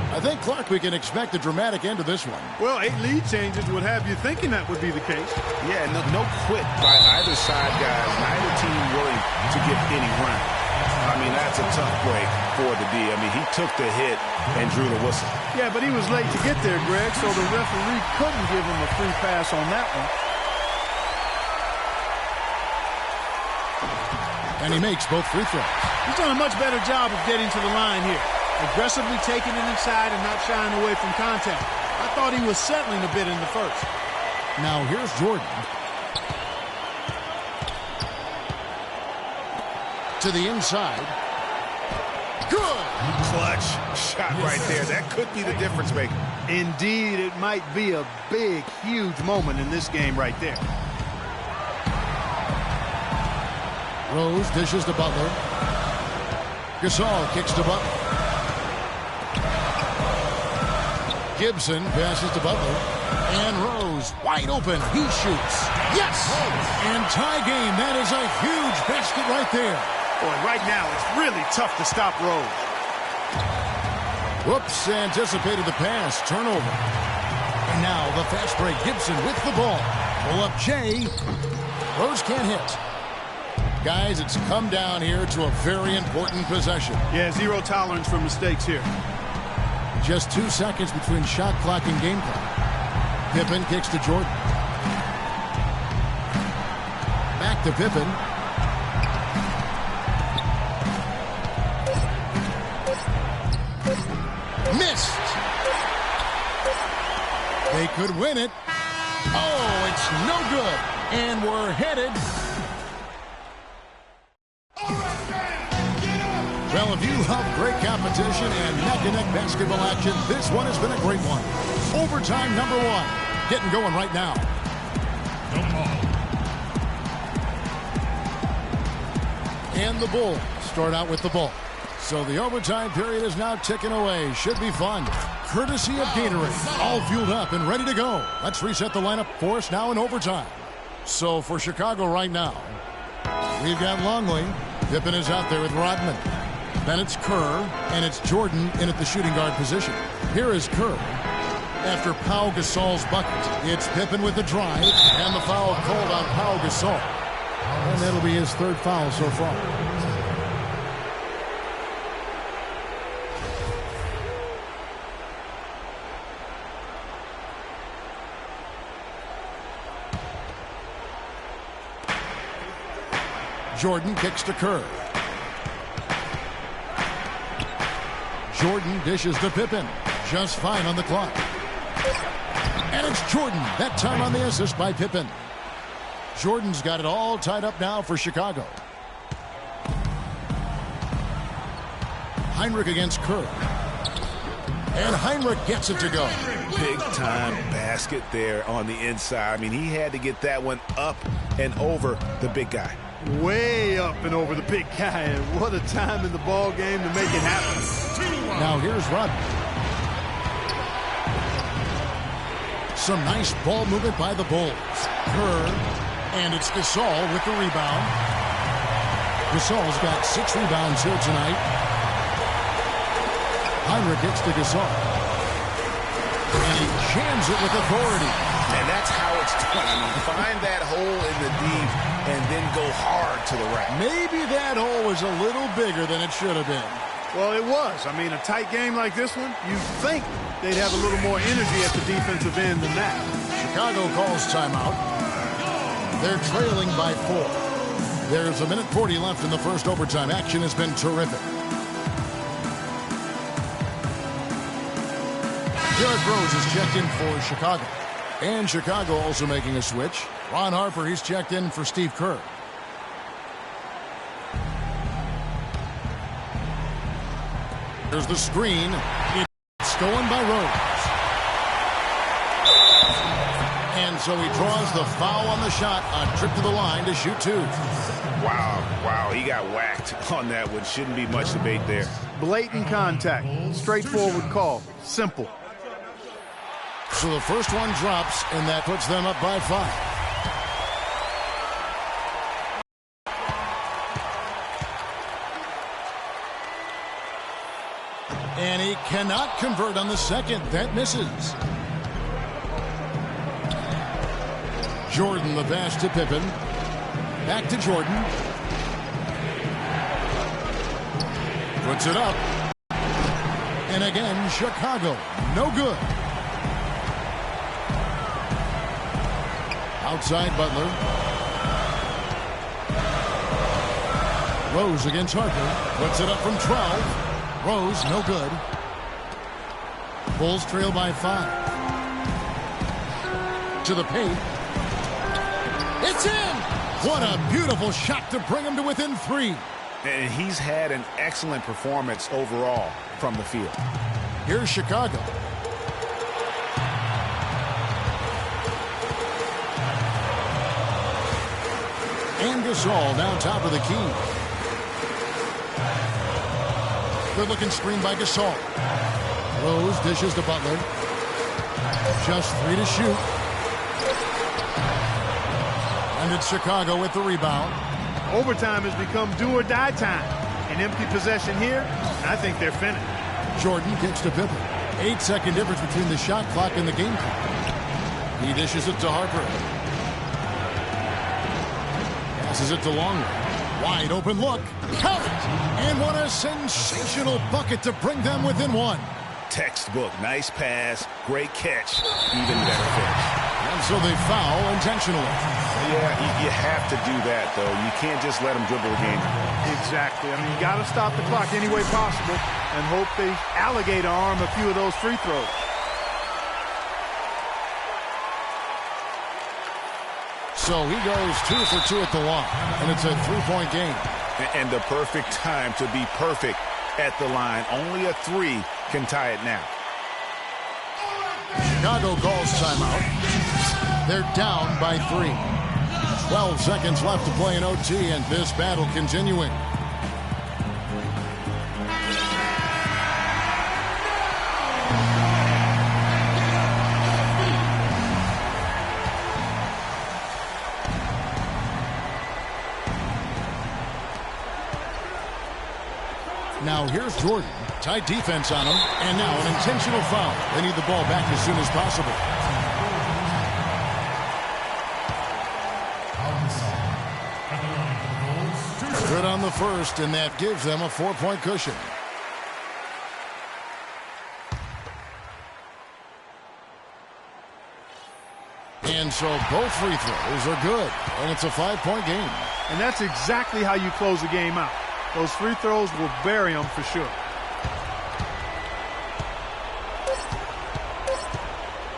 I think, Clark, we can expect a dramatic end to this one. Well, 8 lead changes would have you thinking that would be the case. Yeah, no quit by either side, guys. Neither team willing to give any ground. I mean, that's a tough break for the D. I mean, he took the hit and drew the whistle. Yeah, but he was late to get there, Greg, so the referee couldn't give him a free pass on that one. And he makes both free throws. He's done a much better job of getting to the line here. Aggressively taking it inside and not shying away from contact. I thought he was settling a bit in the first. Now here's Jordan. To the inside. Good! Clutch shot right there. That could be the difference maker. Indeed, it might be a big, huge moment in this game right there. Rose dishes to Butler. Gasol kicks to Butler. Gibson passes to Butler. And Rose wide open. He shoots. Yes! And tie game. That is a huge basket right there. Boy, right now it's really tough to stop Rose. Whoops, anticipated the pass. Turnover. And now the fast break. Gibson with the ball. Pull up Jay. Rose can't hit. Guys, it's come down here to a very important possession. Yeah, zero tolerance for mistakes here. Just 2 seconds between shot clock and game clock. Pippen kicks to Jordan. Back to Pippen. Missed. They could win it. Oh, it's no good. And we're headed. Well, if you love great competition and neck-and-neck basketball action, this one has been a great one. Overtime number 1. Getting going right now. And the Bulls start out with the ball. So the overtime period is now ticking away. Should be fun. Courtesy of Gatorade. All fueled up and ready to go. Let's reset the lineup for us now in overtime. So for Chicago right now, we've got Longley. Pippen is out there with Rodman. Then it's Kerr, and it's Jordan in at the shooting guard position. Here is Kerr. After Pau Gasol's bucket, it's Pippen with the drive, and the foul called on Pau Gasol. And that'll be his 3rd foul so far. Jordan kicks to Kerr. Jordan dishes to Pippen. Just fine on the clock. And it's Jordan. That time on the assist by Pippen. Jordan's got it all tied up now for Chicago. Heinrich against Kerr. And Heinrich gets it to go. Big-time basket there on the inside. I mean, he had to get that one up and over the big guy. Way up and over the big guy. And what a time in the ball game to make it happen. Now here's Rodman. Some nice ball movement by the Bulls. Kerr, and it's Gasol with the rebound. Gasol's got 6 rebounds here tonight. Heinrich gets to Gasol. And he jams it with authority. And that's how it's done. I mean, find that hole in the deep and then go hard to the rack. Maybe that hole was a little bigger than it should have been. Well, it was. I mean, a tight game like this one, you'd think they'd have a little more energy at the defensive end than that. Chicago calls timeout. They're trailing by 4. There's 1:40 left in the first overtime. Action has been terrific. Derrick Rose is checked in for Chicago. And Chicago also making a switch. Ron Harper, he's checked in for Steve Kerr. There's the screen. It's stolen by Rose. And so he draws the foul on the shot. A trip to the line to shoot 2. Wow, he got whacked on that one. Shouldn't be much debate there. Blatant contact. Straightforward call. Simple. So the first one drops, and that puts them up by 5. And he cannot convert on the second. That misses. Jordan, the pass to Pippen. Back to Jordan. Puts it up. And again, Chicago. No good. Outside Butler. Rose against Harper. Puts it up from 12. Rose, no good. Bulls trail by 5. To the paint. It's in! What a beautiful shot to bring him to within 3. And he's had an excellent performance overall from the field. Here's Chicago. And Gasol down top of the key. Good looking screen by Gasol. Rose dishes to Butler. Just 3 to shoot. And it's Chicago with the rebound. Overtime has become do or die time. An empty possession here, and I think they're finished. Jordan kicks to Pippen. 8-second difference between the shot clock and the game clock. He dishes it to Harper. Passes it to Longley. Wide open look. Count it. And what a sensational bucket to bring them within one. Textbook. Nice pass. Great catch. Even better finish. And so they foul intentionally. Yeah, you have to do that, though. You can't just let them dribble the game. Exactly. I mean, you got to stop the clock any way possible and hope they alligator arm a few of those free throws. So he goes 2 for 2 at the line, and it's a 3-point game. And the perfect time to be perfect at the line. Only a 3 can tie it now. Chicago calls timeout. They're down by 3. 12 seconds left to play in OT, and this battle continuing. Now here's Jordan. Tight defense on him. And now an intentional foul. They need the ball back as soon as possible. Good on the first, and that gives them a 4-point cushion. And so both free throws are good, and it's a 5-point game. And that's exactly how you close the game out. Those free throws will bury them for sure.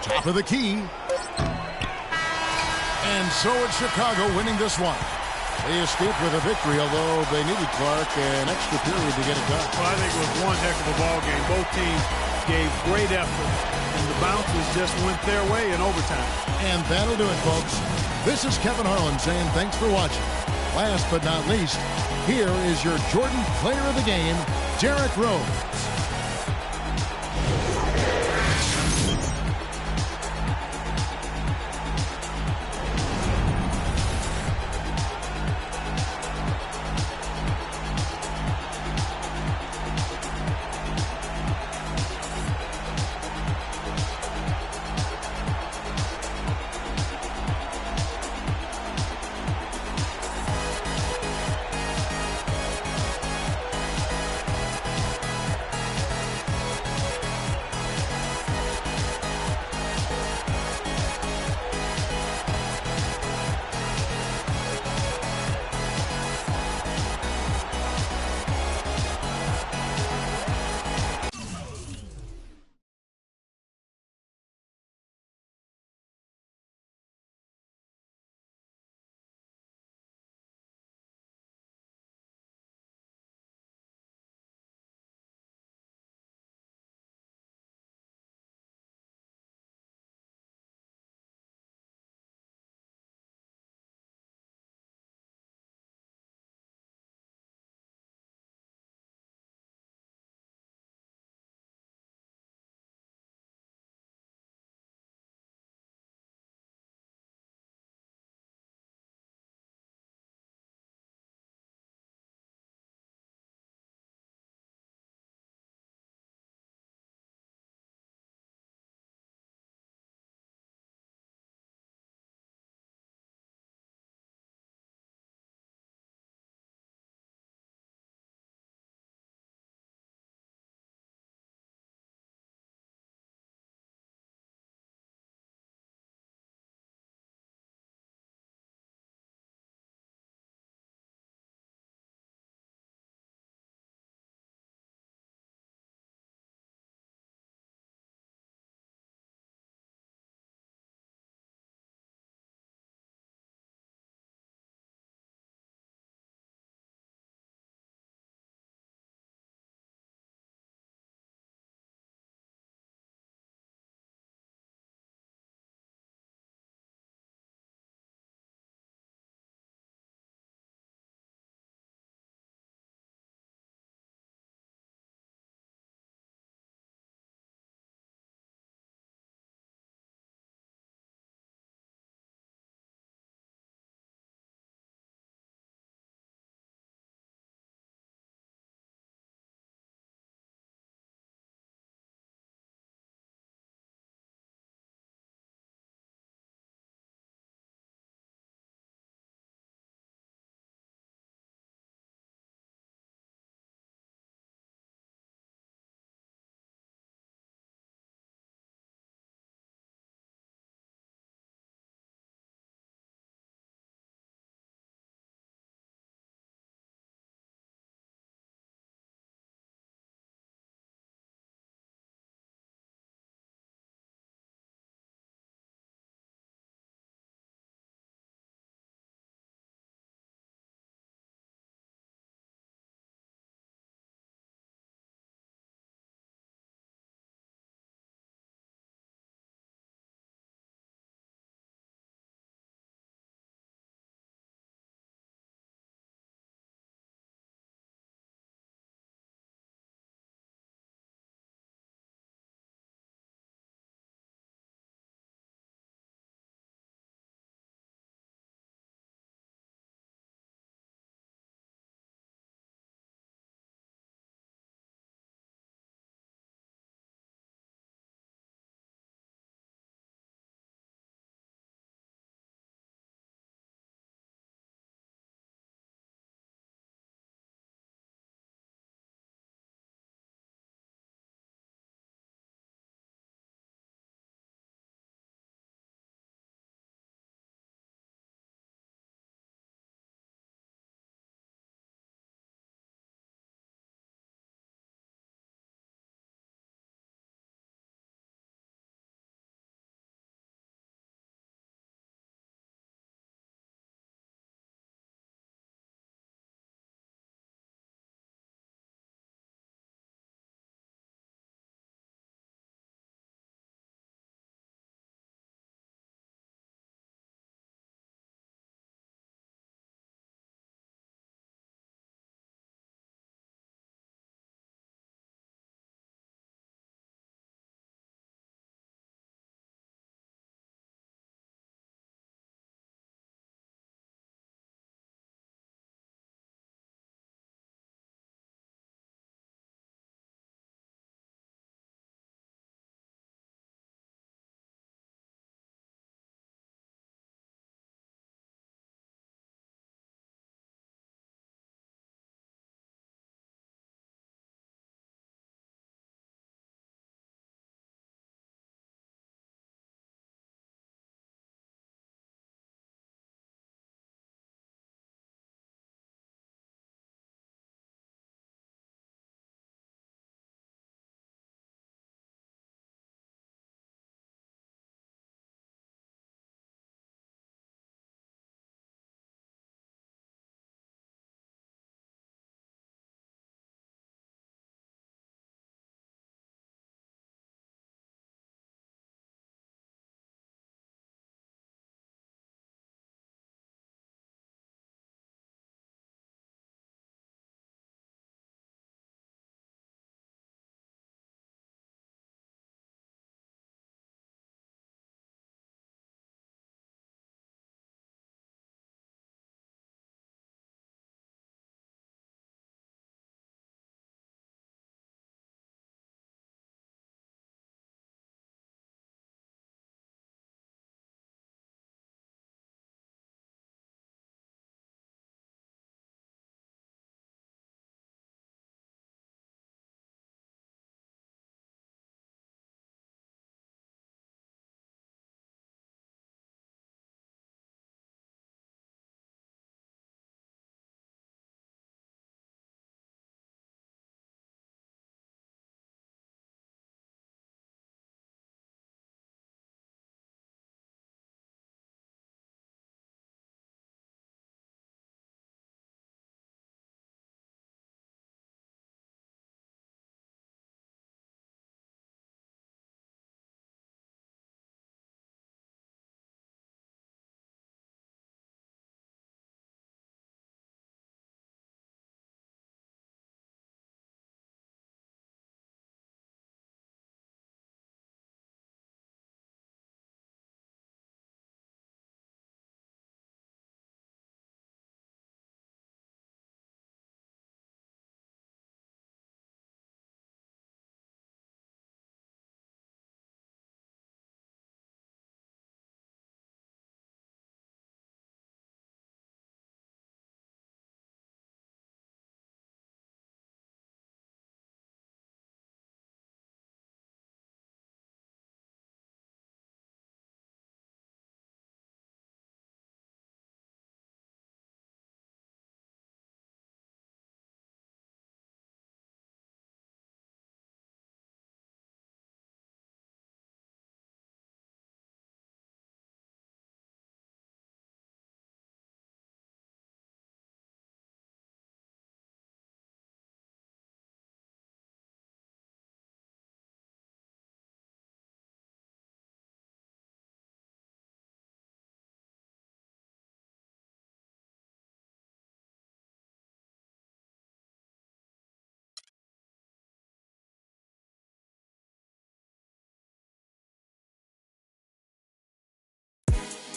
Top of the key. And so it's Chicago winning this one. They escaped with a victory, although they needed Clark an extra period to get it done. Well, I think it was one heck of a ball game. Both teams gave great effort, and the bounces just went their way in overtime. And that'll do it, folks. This is Kevin Harlan saying thanks for watching. Last but not least, here is your Jordan Player of the Game, Derrick Rose.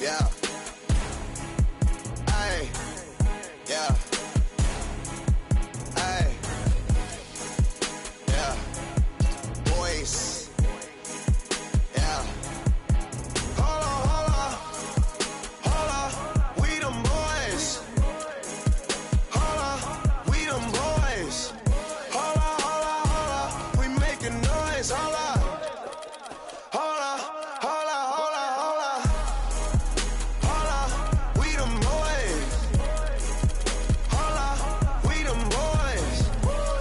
Yeah. Ay. Yeah. Ay. Yeah. Boys. Yeah. Hold on, hold on. Hold on. We them boys. Hold on. We them boys. Hold on, hold on, hold on. We making noise. Hold on. Hold on. Hold on, hold on, hold on. Hold on. We them boys. Hold on. We them boys.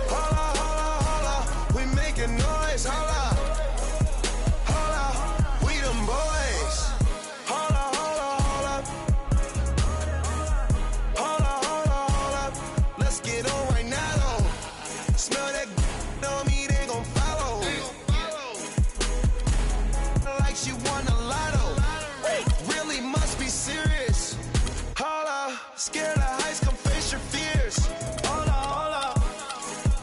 Hold on, hold on, hold on. We making noise. Hold on. Hold on. We them boys. Hold on, hold on, hold on. Hold on, hold on, hold on. Let's get on right now, though. Smell that on me, they gon' follow. Like she won a lotto. Really must be serious. Hold up. Scared of heights, come face your fears. Hold up, hold up.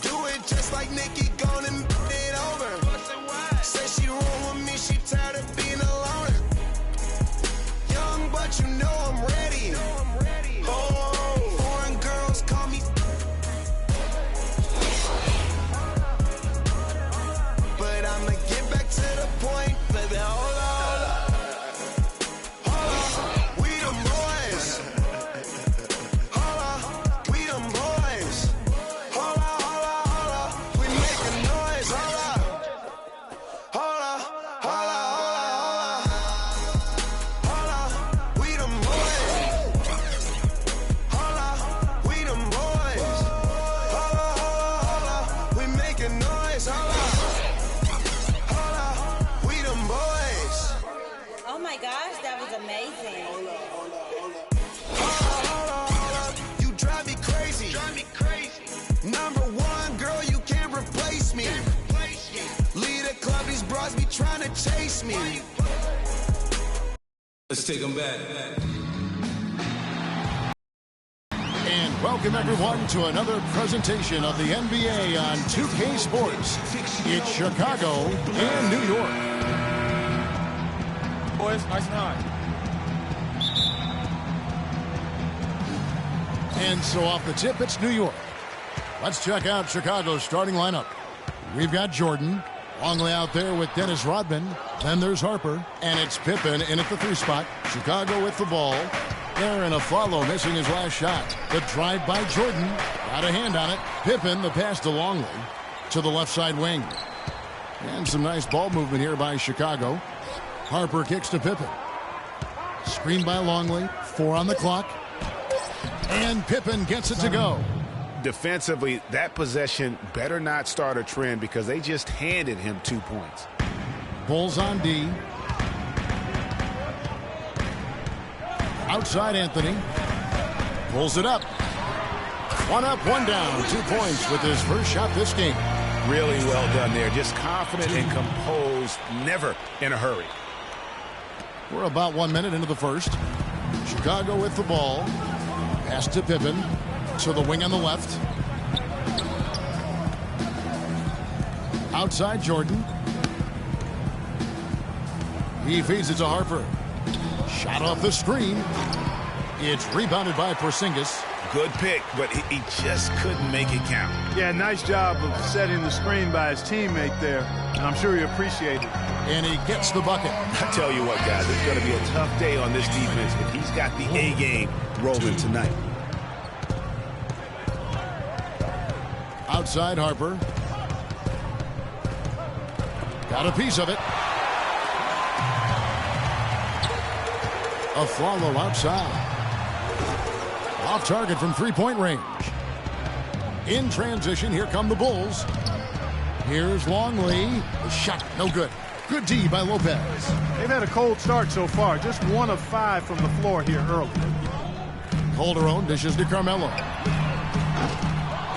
Do it just like Nikki, gone and it over. Say she roll with me, she tired of being a loner. Young, but you know I'm ready. Oh, foreign girls call me. But I'ma get back to the point, baby. Hold on, hold on. Hold on. We them boys. Hold on. We them boys. Hold on, hold on, hold on. We making noise. Hold on. Hold on. Hold on, hold on, hold on. Hold on. We them boys. Hold on. We them boys. Hold on, hold on, hold on. We making noise. Hold on. Hold on. We them boys. Oh my gosh, that was amazing. Hold on. You drive me crazy. Number one, girl, you can't replace me. Lead a club, these bras be trying to chase me. Let's take them back. And welcome everyone to another presentation of the NBA on 2K Sports. It's Chicago and New York. Boys, nice and high. And so off the tip, it's New York. Let's check out Chicago's starting lineup. We've got Jordan, Longley out there with Dennis Rodman. Then there's Harper, and it's Pippen in at the 3 spot. Chicago with the ball. Aaron Aflalo missing his last shot. The drive by Jordan. Got a hand on it. Pippen, the pass to Longley to the left side wing. And some nice ball movement here by Chicago. Harper kicks to Pippen. Screen by Longley. 4 on the clock. And Pippen gets it to go. Defensively, that possession better not start a trend because they just handed him 2 points. Bulls on D. Outside Anthony. Pulls it up. 1 up, 1 down. 2 points with his first shot this game. Really well done there. Just confident and composed, never in a hurry. We're about 1 minute into the first. Chicago with the ball. Pass to Pippen. To the wing on the left. Outside Jordan. He feeds it to Harper. Shot off the screen. It's rebounded by Porzingis. Good pick, but he just couldn't make it count. Yeah, nice job of setting the screen by his teammate there. And I'm sure he appreciated it. And he gets the bucket. I tell you what, guys, it's going to be a tough day on this defense, but he's got the A game rolling tonight. Outside Harper. Got a piece of it. Aflalo outside. Off target from 3-point range. In transition, here come the Bulls. Here's Longley. The shot, no good. Good D by Lopez. They've had a cold start so far. Just 1 of 5 from the floor here early. Calderon dishes to Carmelo.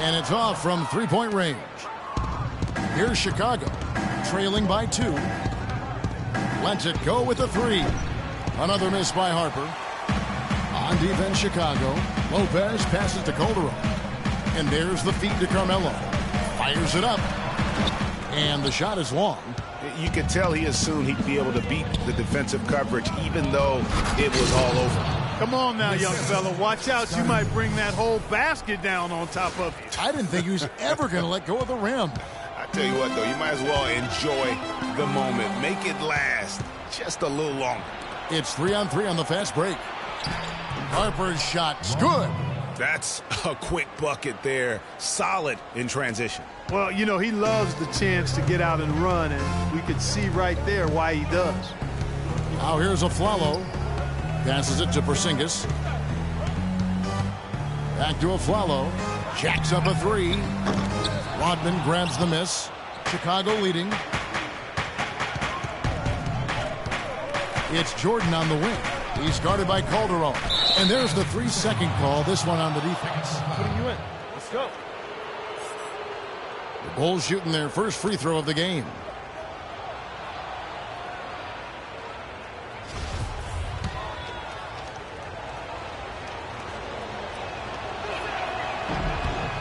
And it's off from 3-point range. Here's Chicago, trailing by 2. Lets it go with a 3. Another miss by Harper. On defense, Chicago. Lopez passes to Calderon. And there's the feed to Carmelo. Fires it up. And the shot is long. You could tell he assumed he'd be able to beat the defensive coverage even though it was all over. Come on now, young fella. Watch out. You might bring that whole basket down on top of you. I didn't think he was ever going to let go of the rim. I tell you what, though, you might as well enjoy the moment. Make it last just a little longer. It's 3-on-3 on the fast break. Harper's shot's good. That's a quick bucket there. Solid in transition. Well, you know, he loves the chance to get out and run, and we could see right there why he does. Now here's Aflalo. Passes it to Porzingis. Back to Aflalo. Jacks up a three. Rodman grabs the miss. Chicago leading. It's Jordan on the wing. He's guarded by Calderon. And there's the 3-second call, this one on the defense. Putting you in. Let's go. The Bulls shooting their first free throw of the game.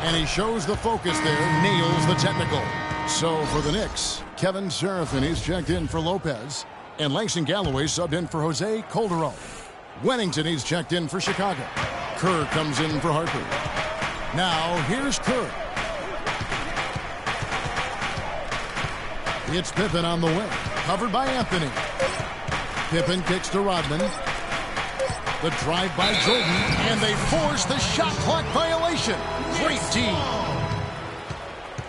And he shows the focus there, nails the technical. So for the Knicks, Kevin Serafin, he's checked in for Lopez. And Langston Galloway subbed in for Jose Calderon. Wennington, he's checked in for Chicago. Kerr comes in for Harper. Now, here's Kerr. It's Pippen on the wing, covered by Anthony. Pippen kicks to Rodman. The drive by Jordan, and they force the shot clock violation. Great team.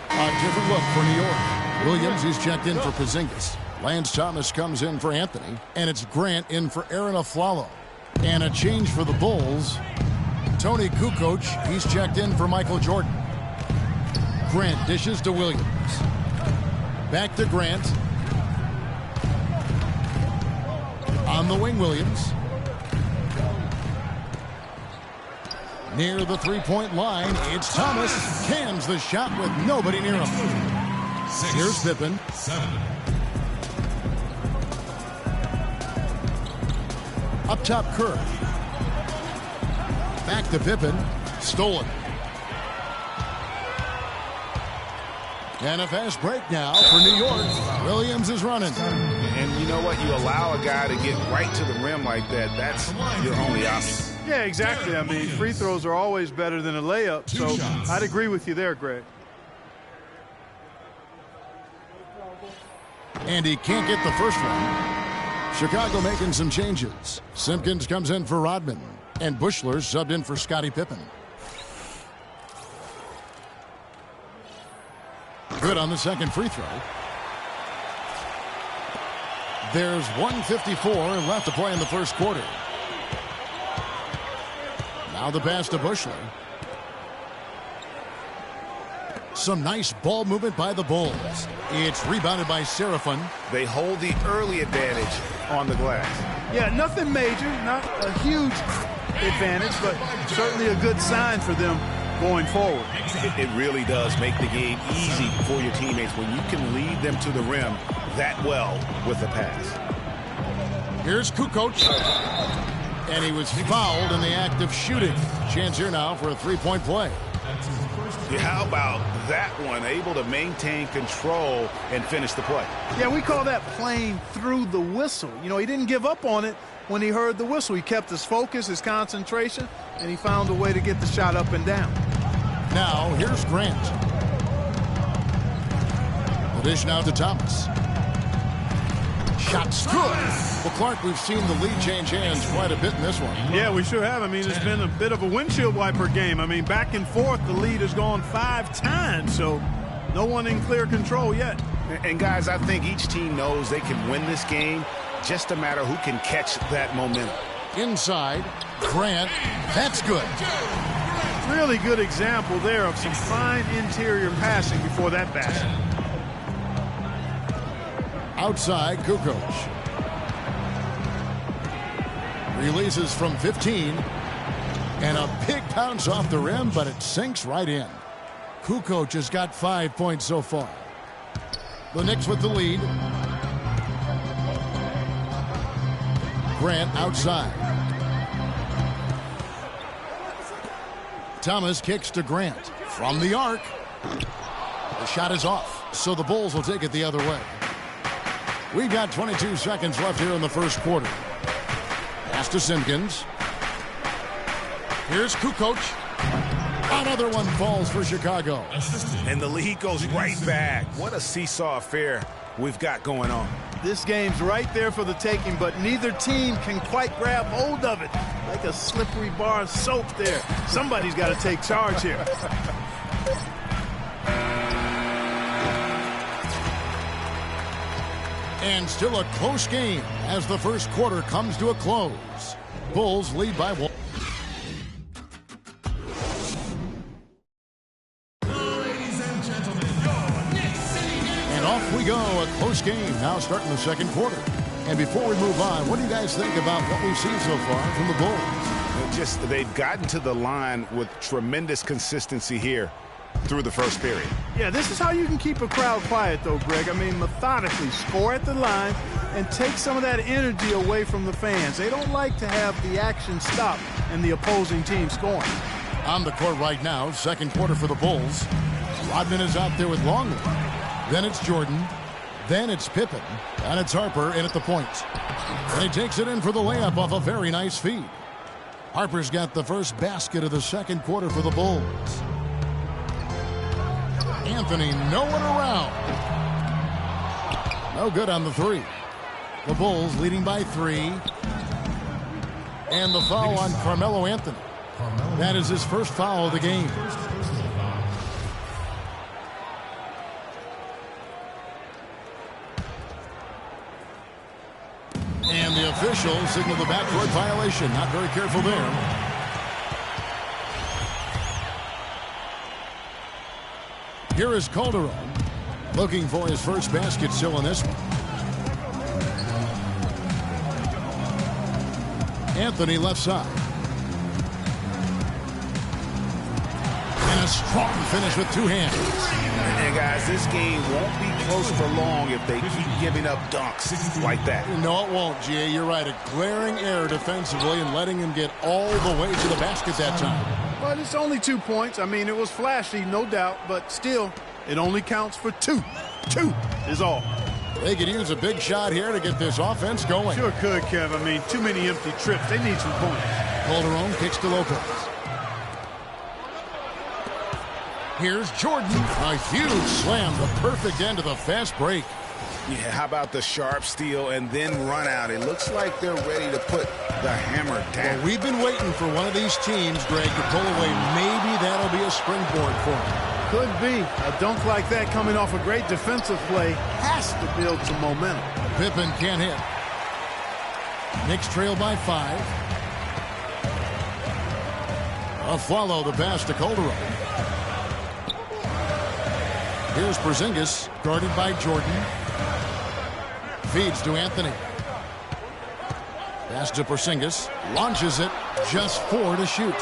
A different look for New York. Williams, he's checked in for Porzingis. Lance Thomas comes in for Anthony, and it's Grant in for Aaron Aflalo. And a change for the Bulls. Tony Kukoc, he's checked in for Michael Jordan. Grant dishes to Williams. Back to Grant. On the wing, Williams. Near the three-point line, it's Thomas. Cans the shot with nobody near him. Here's Pippen. 7. Up top, Kerr. Back to Pippen. Stolen. And a fast break now for New York. Williams is running. And you know what? You allow a guy to get right to the rim like that. That's your only option. Yeah, exactly. I mean, free throws are always better than a layup. So I'd agree with you there, Greg. And he can't get the first one. Chicago making some changes. Simpkins comes in for Rodman. And Bushler's subbed in for Scottie Pippen. Good on the second free throw. There's 1:54 left to play in the first quarter. Now the pass to Bushler. Some nice ball movement by the Bulls. It's rebounded by Serafin. They hold the early advantage on the glass. Yeah, nothing major, not a huge advantage, but certainly a good sign for them going forward. It really does make the game easy for your teammates when you can lead them to the rim that well with a pass. Here's Kukoc. And he was fouled in the act of shooting. Chance here now for a three-point play. Yeah, how about that one? Able to maintain control and finish the play. Yeah, we call that playing through the whistle. You know, he didn't give up on it when he heard the whistle. He kept his focus, his concentration, and he found a way to get the shot up and down. Now, here's Grant. The dish now to Thomas. Shot's good. Well, Clark, we've seen the lead change hands quite a bit in this one. Yeah, we sure have. I mean, it's been a bit of a windshield wiper game. I mean, back and forth, the lead has gone 5 times, so no one in clear control yet. And, guys, I think each team knows they can win this game, just a matter who can catch that momentum. Inside, Grant. That's good. Really good example there of some fine interior passing before that basket. Outside, Kukoc. Releases from 15. And a big bounce off the rim, but it sinks right in. Kukoc has got 5 points so far. The Knicks with the lead. Grant outside. Thomas kicks to Grant. From the arc. The shot is off. So the Bulls will take it the other way. We've got 22 seconds left here in the first quarter. Pass to Simpkins. Here's Kukoc. Another one falls for Chicago. And the lead goes right back. What a seesaw affair we've got going on. This game's right there for the taking, but neither team can quite grab hold of it. Like a slippery bar of soap there. Somebody's got to take charge here. And still a close game as the first quarter comes to a close. Bulls lead by 1. And off we go, a close game now starting the second quarter. And before we move on, what do you guys think about what we've seen so far from the Bulls? They've gotten to the line with tremendous consistency here through the first period. Yeah, this is how you can keep a crowd quiet, though, Greg. I mean, methodically score at the line and take some of that energy away from the fans. They don't like to have the action stop and the opposing team scoring. On the court right now, second quarter for the Bulls. Rodman is out there with Longley. Then it's Jordan. Then it's Pippen. And it's Harper in at the point. And he takes it in for the layup off a very nice feed. Harper's got the first basket of the second quarter for the Bulls. Anthony nowhere around. No good on the three. The Bulls leading by 3. And the foul on Carmelo Anthony. That is his first foul of the game. And the official signaled the backcourt violation. Not very careful there. Here is Calderon looking for his first basket still in this one. Anthony left side. And a strong finish with 2 hands. And guys, this game won't be close for long if they keep giving up dunks like that. No, it won't, G.A. You're right. A glaring error defensively and letting him get all the way to the basket that time. But it's only 2 points. I mean, it was flashy, no doubt, but still, it only counts for 2. 2 is all. They could use a big shot here to get this offense going. Sure could, Kev. I mean, too many empty trips. They need some points. Calderon kicks to Lopez. Here's Jordan. A huge slam, the perfect end of the fast break. Yeah, how about the sharp steal and then run out? It looks like they're ready to put the hammer down. Well, we've been waiting for one of these teams, Greg, to pull away. Maybe that'll be a springboard for them. Could be. A dunk like that coming off a great defensive play has to build some momentum. Pippen can't hit. Knicks trail by 5. A follow the pass to Calderon. Here's Porzingis, guarded by Jordan. Feeds to Anthony. Pass to Porzingis. Launches it. Just 4 to shoot.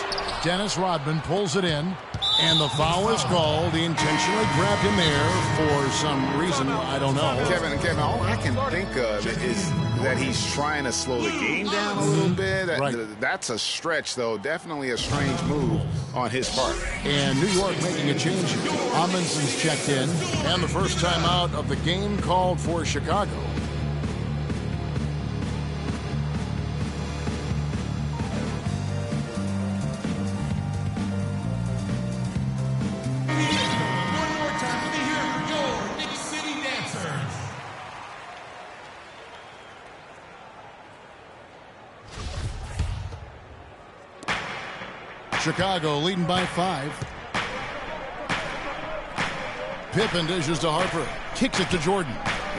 Dennis Rodman pulls it in. And the foul is called. He intentionally grabbed him there for some reason. I don't know. Kevin, all I can think of is that he's trying to slow the game down a little bit. Right. That's a stretch, though. Definitely a strange move on his part. And New York making a change. Amundsen's checked in. And the first time out of the game called for Chicago. Chicago leading by 5. Pippen dishes to Harper. Kicks it to Jordan.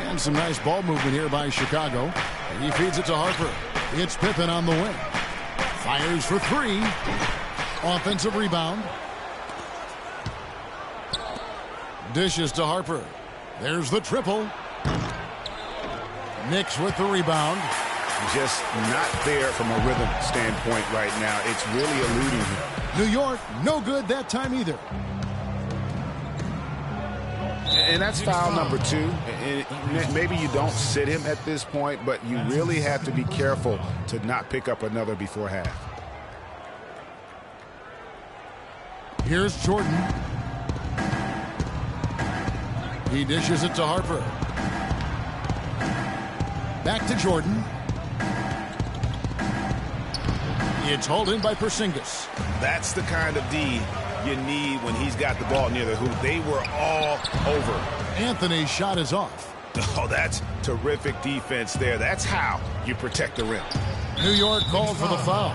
And some nice ball movement here by Chicago. He feeds it to Harper. It's Pippen on the wing. Fires for 3. Offensive rebound. Dishes to Harper. There's the triple. Knicks with the rebound. Just not there from a rhythm standpoint right now. It's really eluding him. New York, no good that time either. And that's foul number 2. And maybe you don't sit him at this point, but you really have to be careful to not pick up another before half. Here's Jordan. He dishes it to Harper. Back to Jordan. It's hauled in by Porzingis. That's the kind of D you need when he's got the ball near the hoop. They were all over. Anthony's shot is off. Oh, that's terrific defense there. That's how you protect the rim. New York called for the foul.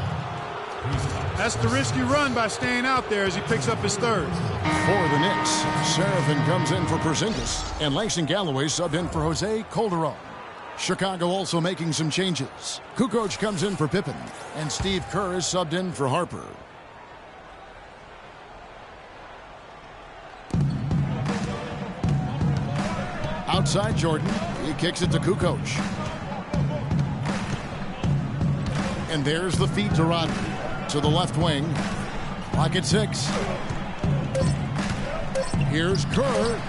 That's the risky run by staying out there as he picks up his third. For the Knicks, Seraphin comes in for Porzingis, and Langston Galloway subbed in for Jose Calderon. Chicago also making some changes. Kukoc comes in for Pippen, and Steve Kerr is subbed in for Harper. Outside Jordan, he kicks it to Kukoc. And there's the feed to Rodman. To the left wing. Clock at 6. Here's Kerr.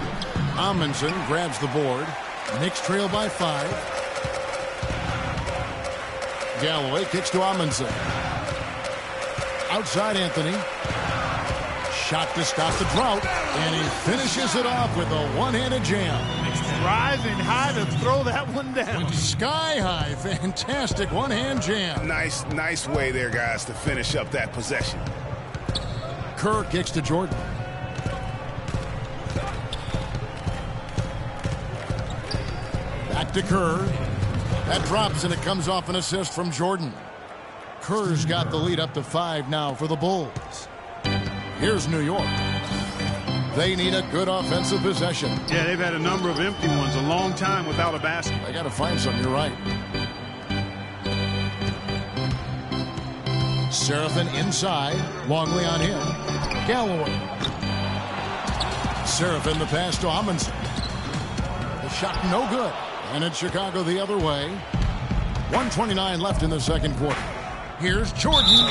Amundsen grabs the board. Knicks trail by 5. Galloway kicks to Amundsen. Outside Anthony. Shot to stop the drought. And he finishes it off with a one-handed jam. Rising high to throw that one down. Sky high. Fantastic one-hand jam. Nice way there, guys, to finish up that possession. Kerr kicks to Jordan. Back to Kerr. That drops, and it comes off an assist from Jordan. Kerr's got the lead up to 5 now for the Bulls. Here's New York. They need a good offensive possession. Yeah, they've had a number of empty ones, a long time without a basket. They got to find something, you're right. Seraphin inside. Longley on him. Galloway. Seraphin the pass to Amundsen. The shot no good. And it's Chicago the other way. 1:29 left in the second quarter. Here's Jordan.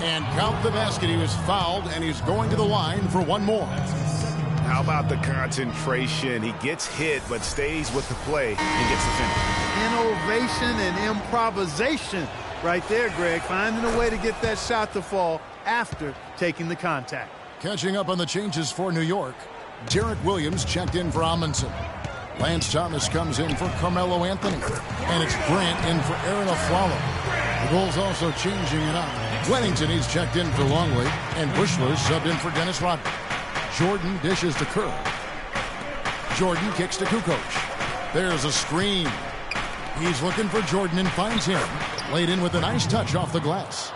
And count the basket. He was fouled, and he's going to the line for one more. How about the concentration? He gets hit, but stays with the play and gets the finish. Innovation and improvisation right there, Greg. Finding a way to get that shot to fall after taking the contact. Catching up on the changes for New York. Derek Williams checked in for Amundsen. Lance Thomas comes in for Carmelo Anthony. And it's Grant in for Aaron Aflalo. The Bulls also changing it up. Weddington is checked in for Longley. And Bushler subbed in for Dennis Rodman. Jordan dishes to Kerr. Jordan kicks to Kukoc. There's a screen. He's looking for Jordan and finds him. Laid in with a nice touch off the glass.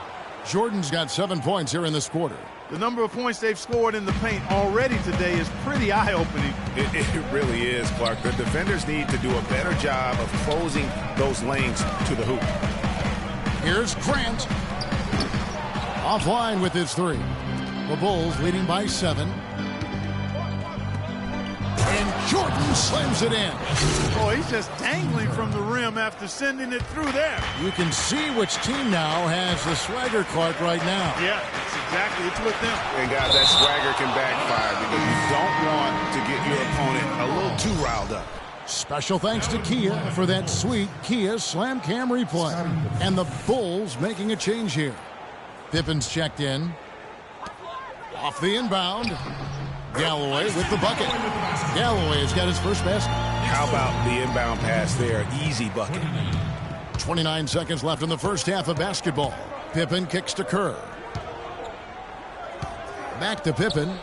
Jordan's got 7 points here in this quarter. The number of points they've scored in the paint already today is pretty eye-opening. It really is, Clark. The defenders need to do a better job of closing those lanes to the hoop. Here's Grant. Offline with his 3. The Bulls leading by 7. And Jordan slams it in. Oh, he's just dangling from the rim after sending it through there. You can see which team now has the swagger, Clark, right now. Yeah, that's exactly. It's with them. And, guys, that swagger can backfire because you don't want to get your opponent a little too riled up. Special thanks to Kia for that sweet Kia Slam Cam replay. And the Bulls making a change here. Pippen's checked in. Off the inbound. Galloway with the bucket. Galloway has got his first basket. How about the inbound pass there? Easy bucket. 29 seconds left in the first half of basketball. Pippen kicks to Kerr. Back to Pippen.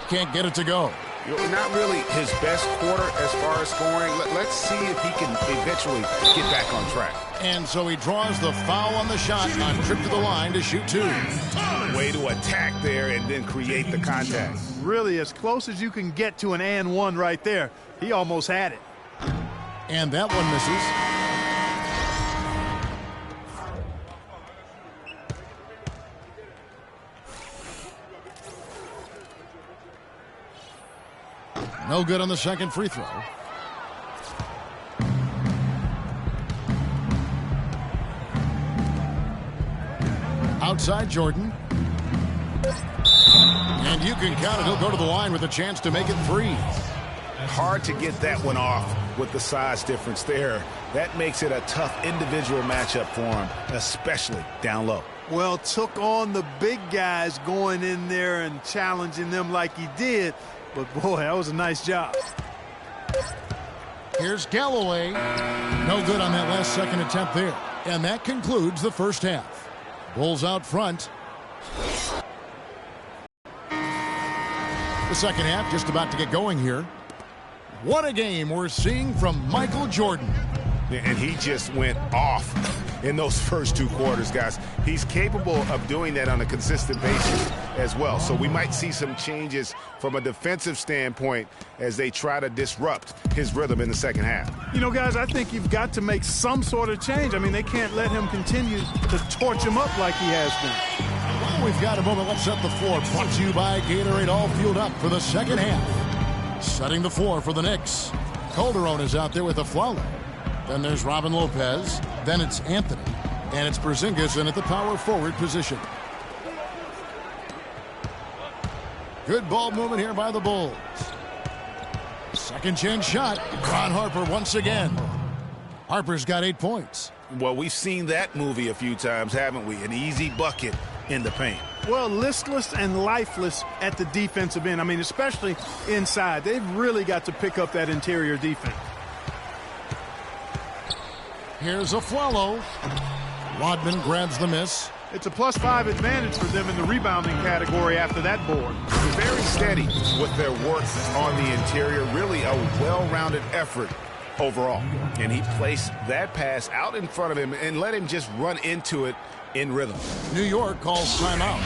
Can't get it to go. Not really his best quarter as far as scoring. Let's see if he can eventually get back on track. And so he draws the foul on the shot on trip to the line to shoot 2. Way to attack there and then create the contact. Really as close as you can get to an and one right there. He almost had it. And that one misses. No good on the second free throw. Outside Jordan. And you can count it. He'll go to the line with a chance to make it 3. Hard to get that one off with the size difference there. That makes it a tough individual matchup for him, especially down low. Well, took on the big guys going in there and challenging them like he did. But, boy, that was a nice job. Here's Galloway. No good on that last second attempt there. And that concludes the first half. Bulls out front. The second half just about to get going here. What a game we're seeing from Michael Jordan. And he just went off in those first 2 quarters, guys. He's capable of doing that on a consistent basis as well. So we might see some changes from a defensive standpoint as they try to disrupt his rhythm in the second half. You know, guys, I think you've got to make some sort of change. I mean, they can't let him continue to torch him up like he has been. Well, we've got a moment. Let's set the floor. Brought to you by Gatorade, all fueled up for the second half. Setting the floor for the Knicks. Calderon is out there with a Flalo. Then there's Robin Lopez. Then it's Anthony. And it's Porzingis in at the power forward position. Good ball movement here by the Bulls. Second chance shot. Ron Harper once again. Harper's got 8 points. Well, we've seen that movie a few times, haven't we? An easy bucket in the paint. Well, listless and lifeless at the defensive end. I mean, especially inside. They've really got to pick up that interior defense. Here's a Flalo. Rodman grabs the miss. It's a +5 advantage for them in the rebounding category after that board. Very steady with their work on the interior. Really a well-rounded effort overall. And he placed that pass out in front of him and let him just run into it in rhythm. New York calls timeout.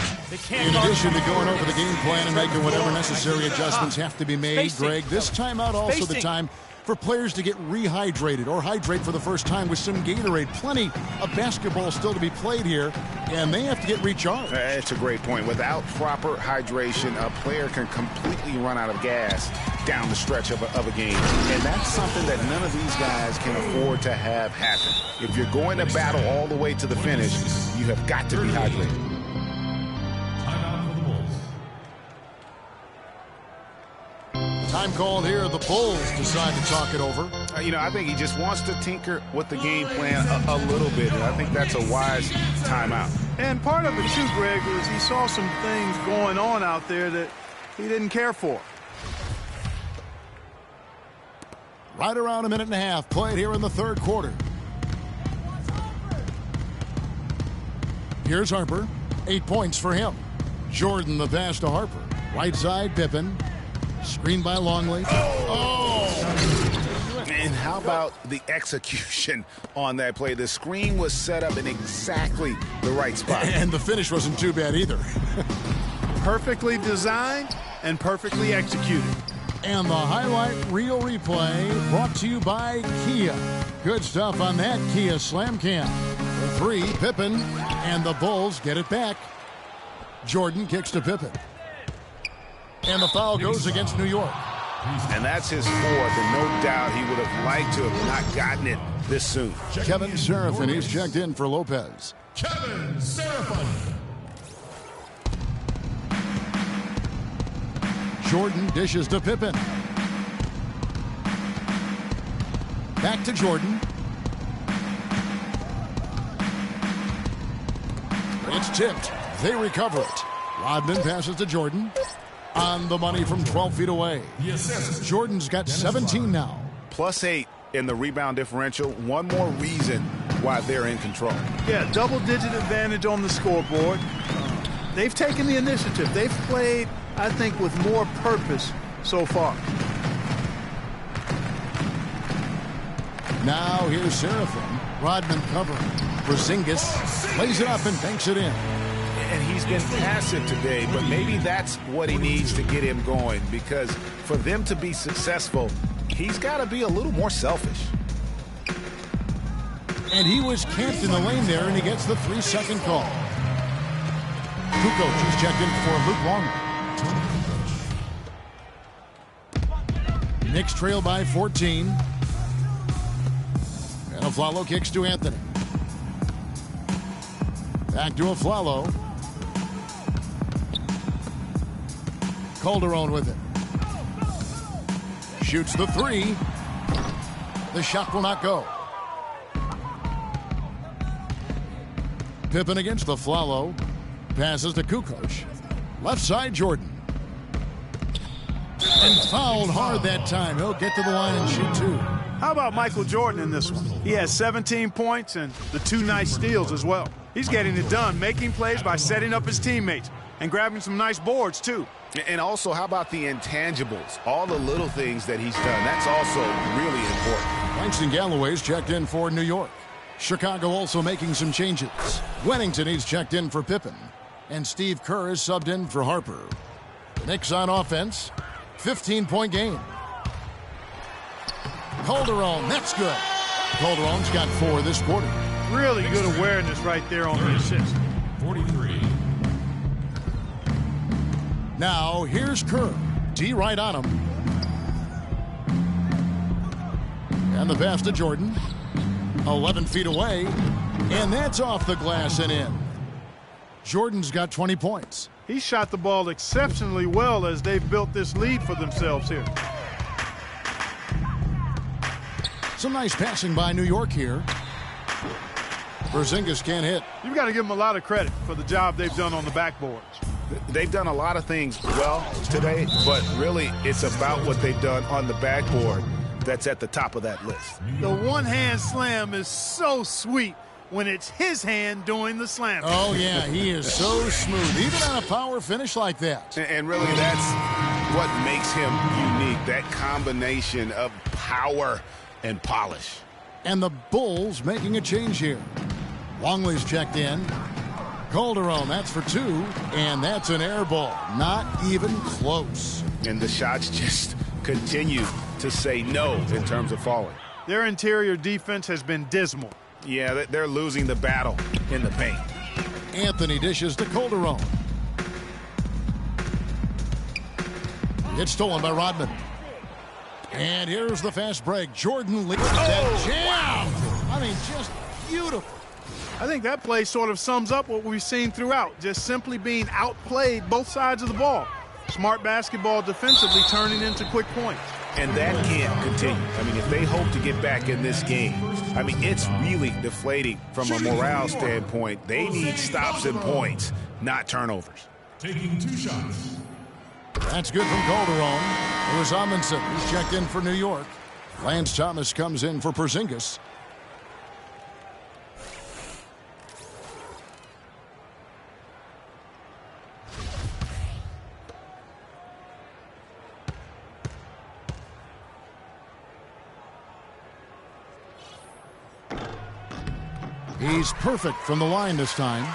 In addition to going over the game plan and making whatever necessary adjustments have to be made, Greg, this timeout also the time for players to get rehydrated or hydrate for the first time with some Gatorade. Plenty of basketball still to be played here, and they have to get recharged. That's a great point. Without proper hydration, a player can completely run out of gas down the stretch of a game. And that's something that none of these guys can afford to have happen. If you're going to battle all the way to the finish, you have got to be hydrated. Time called here. The Bulls decide to talk it over. You know, I think he just wants to tinker with the game plan a little bit. And I think that's a wise timeout. And part of it, too, Greg, is he saw some things going on out there that he didn't care for. Right around a minute and a half played here in the third quarter. Here's Harper. 8 points for him. Jordan the pass to Harper. Right side, Pippen. Screen by Longley. Oh! And how about the execution on that play? The screen was set up in exactly the right spot. And the finish wasn't too bad either. Perfectly designed and perfectly executed. And the highlight reel replay brought to you by Kia. Good stuff on that Kia Slam Cam. For 3, Pippen, and the Bulls get it back. Jordan kicks to Pippen. And the foul goes against New York. And that's his 4th, and no doubt he would have liked to have not gotten it this soon. Kevin Seraphin, he's checked in for Lopez. Kevin Seraphin. Jordan dishes to Pippen. Back to Jordan. It's tipped. They recover it. Rodman passes to Jordan. On the money from 12 feet away. Yes. Jordan's got 17 now. +8 in the rebound differential. One more reason why they're in control. Yeah, double-digit advantage on the scoreboard. They've taken the initiative. They've played, I think, with more purpose so far. Now here's Seraphin. Rodman covering. Porzingis lays it up and banks it in. And he's been passive today, but maybe that's what he needs to get him going, because for them to be successful, he's got to be a little more selfish. And he was camped in the lane there, and he gets the 3-second call. Kukoc is checked in for Luke Longley. Knicks trail by 14. And Aflalo kicks to Anthony. Back to Aflalo. Calderon with it. Shoots the 3. The shot will not go. Pippen against the Aflalo. Passes to Kukoc. Left side, Jordan. And fouled hard that time. He'll get to the line and shoot 2. How about Michael Jordan in this one? He has 17 points and the 2 nice steals as well. He's getting it done, making plays by setting up his teammates and grabbing some nice boards, too. And also, how about the intangibles? All the little things that he's done. That's also really important. Langston Galloway's checked in for New York. Chicago also making some changes. Wennington, he's checked in for Pippen. And Steve Kerr is subbed in for Harper. The Knicks on offense. 15-point game. Calderon, that's good. Calderon's got 4 this quarter. Really good awareness right there on the assist. 43. Now, here's Kerr. D right on him. And the pass to Jordan. 11 feet away. And that's off the glass and in. Jordan's got 20 points. He shot the ball exceptionally well as they've built this lead for themselves here. Some nice passing by New York here. Porzingis can't hit. You've got to give them a lot of credit for the job they've done on the backboards. They've done a lot of things well today, but really it's about what they've done on the backboard that's at the top of that list. The one-hand slam is so sweet when it's his hand doing the slam. Oh, yeah, he is so smooth, even on a power finish like that. And really, that's what makes him unique, that combination of power and polish. And the Bulls making a change here. Longley's checked in. Calderon, that's for 2, and that's an air ball. Not even close. And the shots just continue to say no in terms of falling. Their interior defense has been dismal. Yeah, they're losing the battle in the paint. Anthony dishes to Calderon. It's stolen by Rodman. And here's the fast break. Jordan leads that jam. I mean, just beautiful. I think that play sort of sums up what we've seen throughout, just simply being outplayed both sides of the ball. Smart basketball defensively turning into quick points. And that can't continue. I mean, if they hope to get back in this game, I mean, it's really deflating from a morale standpoint. They need stops and points, not turnovers. Taking 2 shots. That's good from Calderon. It was Amundsen. He's checked in for New York. Lance Thomas comes in for Porzingis. He's perfect from the line this time.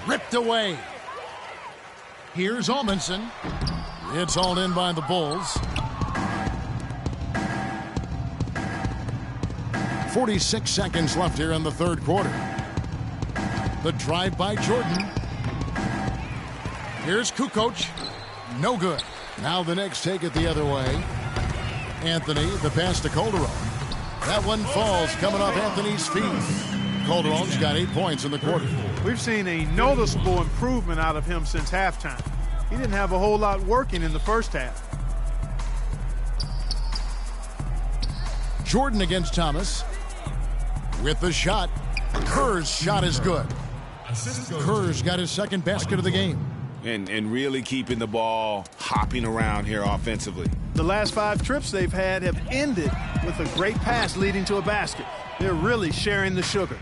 Ripped away. Here's Amundsen. It's all in by the Bulls. 46 seconds left here in the third quarter. The drive by Jordan. Here's Kukoc. No good. Now the Knicks take it the other way. Anthony, the pass to Calderon. That one falls coming off Anthony's feet. Calderon's got 8 points in the quarter. We've seen a noticeable improvement out of him since halftime. He didn't have a whole lot working in the first half. Jordan against Thomas. With the shot. Kerr's shot is good. Kerr's got his second basket of the game. And really keeping the ball hopping around here offensively. The last 5 trips they've had have ended with a great pass leading to a basket. They're really sharing the sugar.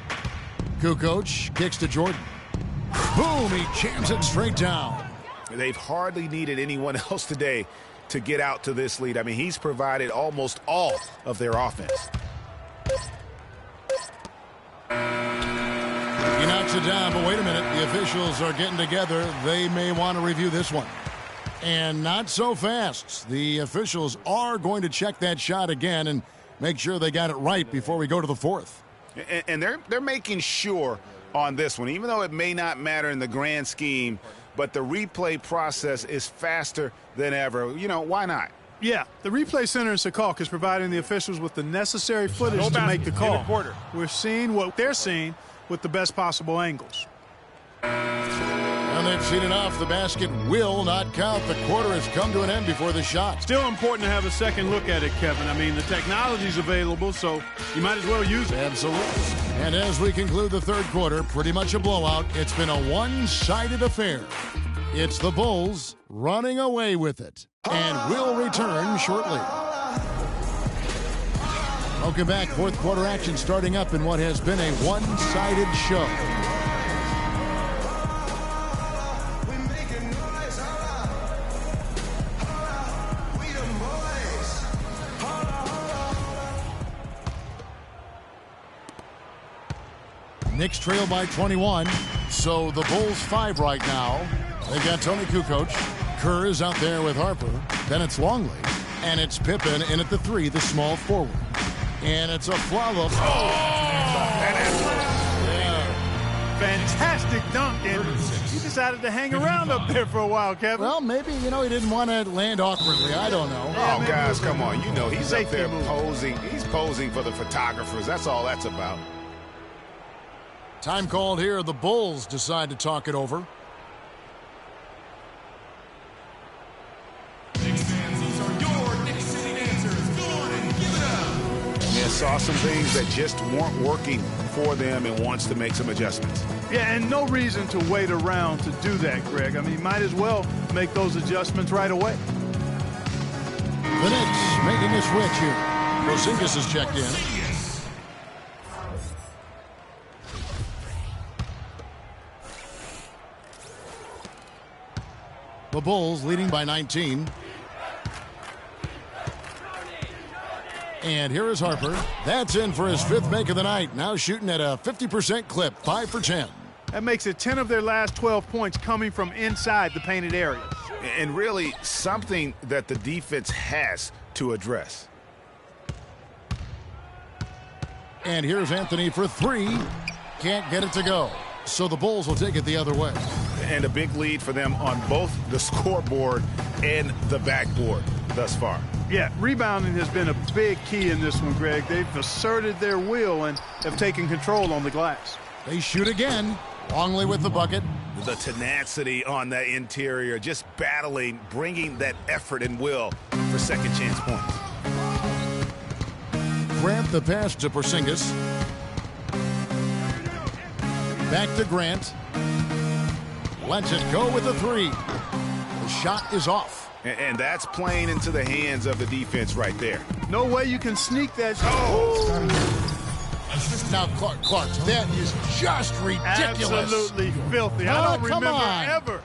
Kukoc kicks to Jordan. Boom, he jams it straight down. They've hardly needed anyone else today to get out to this lead. I mean, he's provided almost all of their offense. He knocks it down, but wait a minute. The officials are getting together. They may want to review this one. And not so fast. The officials are going to check that shot again and make sure they got it right before we go to the fourth. And they're making sure on this one, even though it may not matter in the grand scheme, but the replay process is faster than ever. You know, why not? Yeah, the replay center in Secaucus is providing the officials with the necessary footage to make the call. We're seeing what they're seeing with the best possible angles. And they've seen enough. The basket will not count. The quarter has come to an end before the shot. Still important to have a second look at it, Kevin. I mean, the technology's available, so you might as well use it. Absolutely. And as we conclude the third quarter, pretty much a blowout. It's been a one-sided affair. It's the Bulls running away with it. And we'll return shortly. Welcome back. Fourth quarter action starting up in what has been a one-sided show. Knicks trail by 21. So the Bulls 5 right now. They've got Tony Kukoc. Kerr is out there with Harper. Then it's Longley. And it's Pippen in at the 3, the small forward. And it's a follow-up. Fantastic dunk, and he decided to hang around up there for a while, Kevin. Well, maybe, he didn't want to land awkwardly. I don't know. Oh, guys, come on. He's up there posing. He's posing for the photographers. That's all that's about. Time called here. The Bulls decide to talk it over. Saw some things that just weren't working for them and wants to make some adjustments. Yeah, and no reason to wait around to do that, Greg. I mean, you might as well make those adjustments right away. The Knicks making a switch here. Porzingis is checked in. The Bulls leading by 19. And here is Harper. That's in for his 5th make of the night. Now shooting at a 50% clip, 5 for 10. That makes it 10 of their last 12 points coming from inside the painted area. And really something that the defense has to address. And here's Anthony for 3. Can't get it to go. So the Bulls will take it the other way. And a big lead for them on both the scoreboard and the backboard thus far. Yeah, rebounding has been a big key in this one, Greg. They've asserted their will and have taken control on the glass. They shoot again. Longley with the bucket. The tenacity on that interior, just battling, bringing that effort and will for second chance points. Grant the pass to Porzingis. Back to Grant. Lets it go with the 3. The shot is off. And that's playing into the hands of the defense right there. No way you can sneak that. Now, Clark, that is just ridiculous. Absolutely filthy. I don't remember on. ever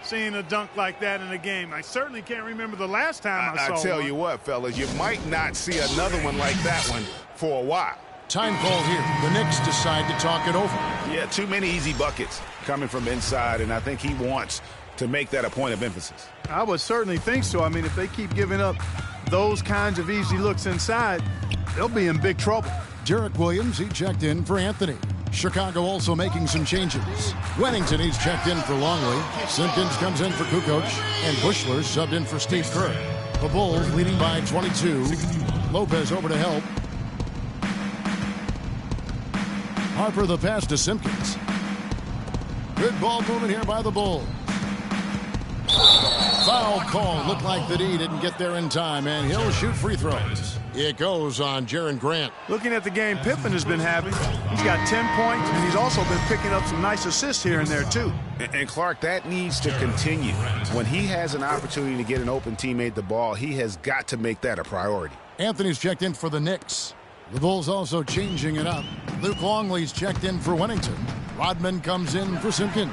seeing a dunk like that in a game. I certainly can't remember the last time I saw I tell one. you what, fellas, you might not see another one like that one for a while. Time called here. The Knicks decide to talk it over. Yeah, too many easy buckets coming from inside, and I think he wants to make that a point of emphasis. I would certainly think so. I mean, if they keep giving up those kinds of easy looks inside, they'll be in big trouble. Derek Williams, he checked in for Anthony. Chicago also making some changes. Wennington, he's checked in for Longley. Simpkins comes in for Kukoc. And Bushler subbed in for Steve Kerr. The Bulls leading by 22. Lopez over to help. Harper the pass to Simpkins. Good ball movement here by the Bulls. Foul call. Looked like the D didn't get there in time, and he'll shoot free throws. It goes on Jaren Grant. Looking at the game Pippen has been having, he's got 10 points, and he's also been picking up some nice assists here and there, too. And Clark, that needs to continue. When he has an opportunity to get an open teammate the ball, he has got to make that a priority. Anthony's checked in for the Knicks. The Bulls also changing it up. Luke Longley's checked in for Wennington. Rodman comes in for Simpkins.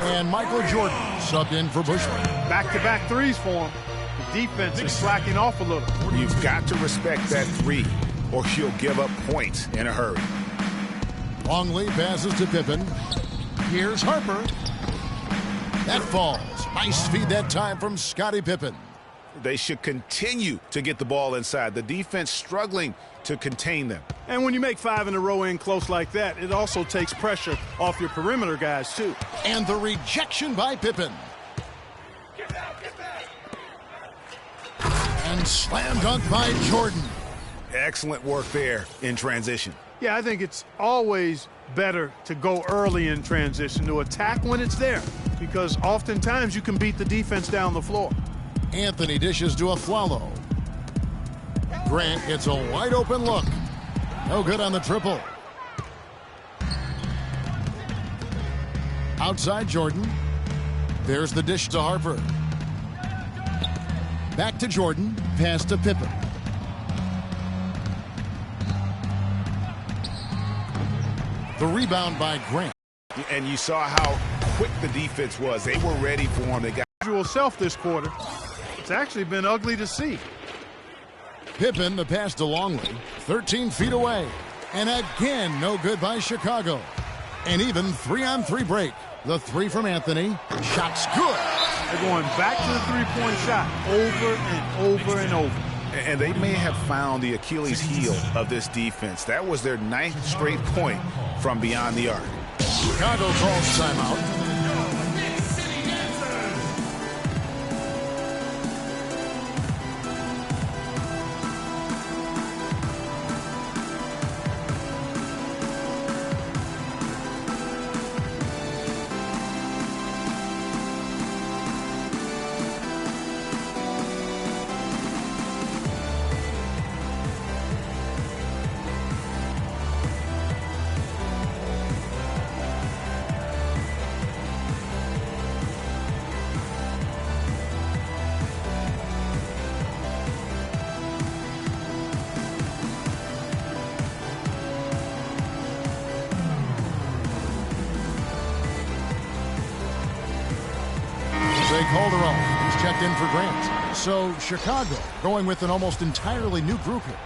And Michael Jordan subbed in for Bushler. Back-to-back threes for him. The defense is slacking off a little. You've got to respect that 3, or you'll give up points in a hurry. Longley passes to Pippen. Here's Harper. That falls. Nice feed that time from Scottie Pippen. They should continue to get the ball inside. The defense struggling to contain them. And when you make 5 in a row in close like that, it also takes pressure off your perimeter guys, too. And the rejection by Pippen. And slam dunk by Jordan. Excellent work there in transition. Yeah, I think it's always better to go early in transition, to attack when it's there, because oftentimes you can beat the defense down the floor. Anthony dishes to Afflalo. Grant gets a wide open look. No good on the triple. Outside Jordan. There's the dish to Harper. Back to Jordan. Pass to Pippen. The rebound by Grant. And you saw how quick the defense was. They were ready for him. They got Usual self this quarter. It's actually been ugly to see. Pippen, the pass to Longley. 13 feet away. And again, no good by Chicago. And even 3-on-3 break. The three from Anthony. Shot's good. They're going back to the three-point shot over and over and over. And they may have found the Achilles heel of this defense. That was their 9th straight point from beyond the arc. Chicago calls timeout. Calderon is checked in for Grant. So Chicago going with an almost entirely new group here.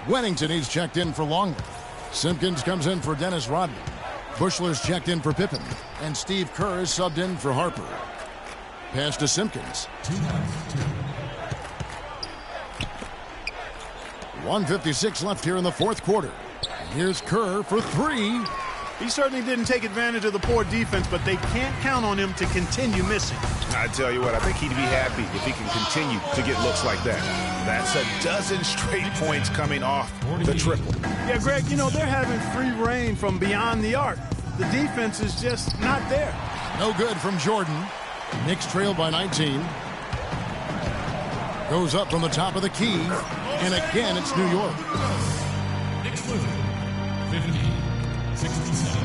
Wennington is checked in for Longley. Simpkins comes in for Dennis Rodman. Bushler's checked in for Pippen. And Steve Kerr is subbed in for Harper. Pass to Simpkins. 1:56 left here in the fourth quarter. Here's Kerr for three. He certainly didn't take advantage of the poor defense, but they can't count on him to continue missing. I tell you what, I think he'd be happy if he can continue to get looks like that. That's a dozen straight points coming off the triple. Yeah, Greg, you know, they're having free reign from beyond the arc. The defense is just not there. No good from Jordan. Knicks trail by 19. Goes up from the top of the key. And again, it's New York. Knicks lose. 50-67.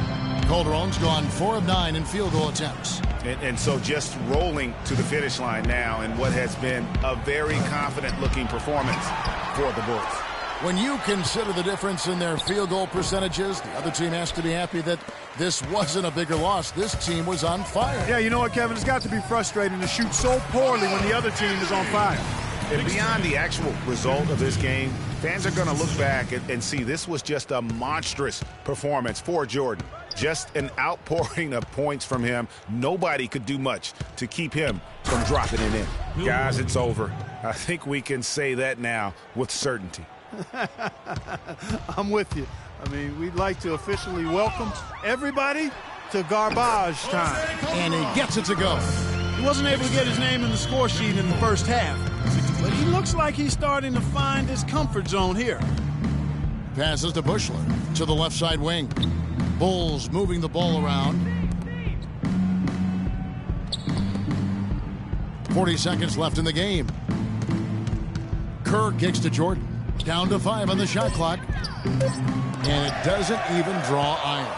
Calderon's gone 4 of 9 in field goal attempts. And so just rolling to the finish line now in what has been a very confident-looking performance for the Bulls. When you consider the difference in their field goal percentages, the other team has to be happy that this wasn't a bigger loss. This team was on fire. Yeah, you know what, Kevin? It's got to be frustrating to shoot so poorly when the other team is on fire. And beyond the actual result of this game, fans are going to look back and see this was just a monstrous performance for Jordan. Just an outpouring of points from him. Nobody could do much to keep him from dropping it in. Guys, it's over. I think we can say that now with certainty. I'm with you. I mean, we'd like to officially welcome everybody to garbage time. And he gets it to go. He wasn't able to get his name in the score sheet in the first half, but he looks like he's starting to find his comfort zone here. Passes to Bushler to the left side wing. Bulls moving the ball around. 40 seconds left in the game. Kerr kicks to Jordan. Down to 5 on the shot clock. And it doesn't even draw iron.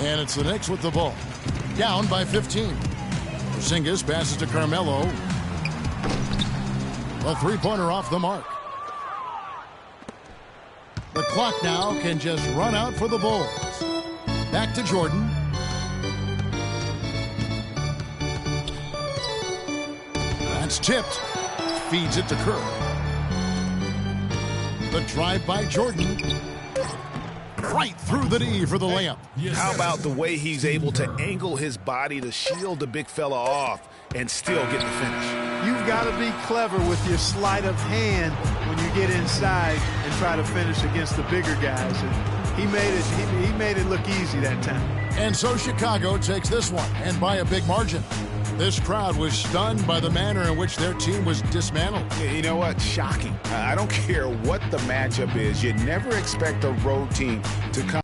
And it's the Knicks with the ball. Down by 15. Porzingis passes to Carmelo. A three-pointer off the mark. The clock now can just run out for the Bulls. Back to Jordan. That's tipped. Feeds it to Kerr. The drive by Jordan. Right through the knee for the layup. How about the way he's able to angle his body to shield the big fella off and still get the finish? You've got to be clever with your sleight of hand when you get inside and try to finish against the bigger guys. And he made it look easy that time. And so Chicago takes this one, and by a big margin. This crowd was stunned by the manner in which their team was dismantled. You know what? Shocking. I don't care what the matchup is. You never expect a road team to come.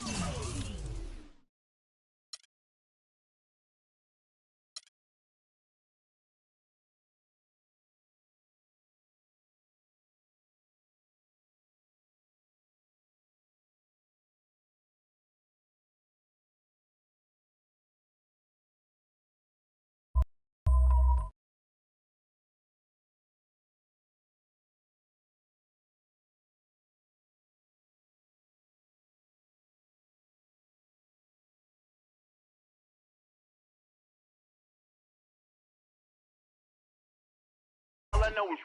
All I know is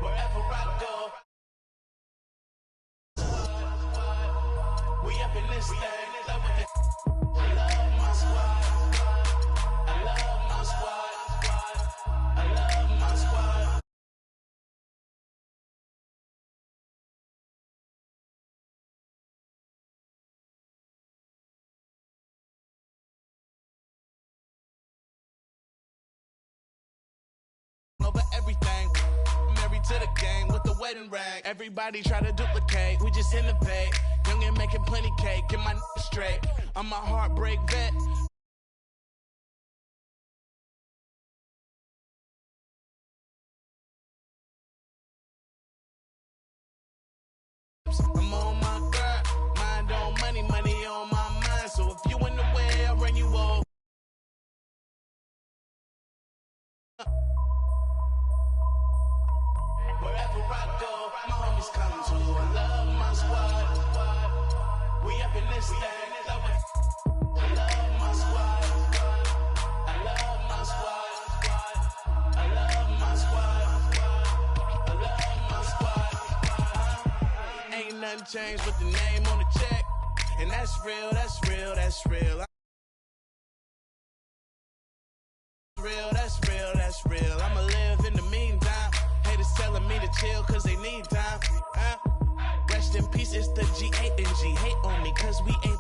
wherever I go, we up in this thing. I love my squad. I love my squad. I love my squad. Over everything, married to the game with the wedding ring. Everybody try to duplicate, we just innovate. Young and making plenty cake, get my straight. I'm a heartbreak vet. I'm on my grind, mind on money, money on my mind. So if you in the way, I'll run you over. Wherever I go, my homies come too. I love my squad. We up in this thing. I love my squad. I love my squad. I love my squad. I love my squad. Ain't nothing changed with the name on the check. And that's real, that's real, that's real. That's real, that's real. I'ma live in the meantime. Haters telling me to chill cause they need time. Rest in peace, it's the G8 and G. Hate on me cause we ain't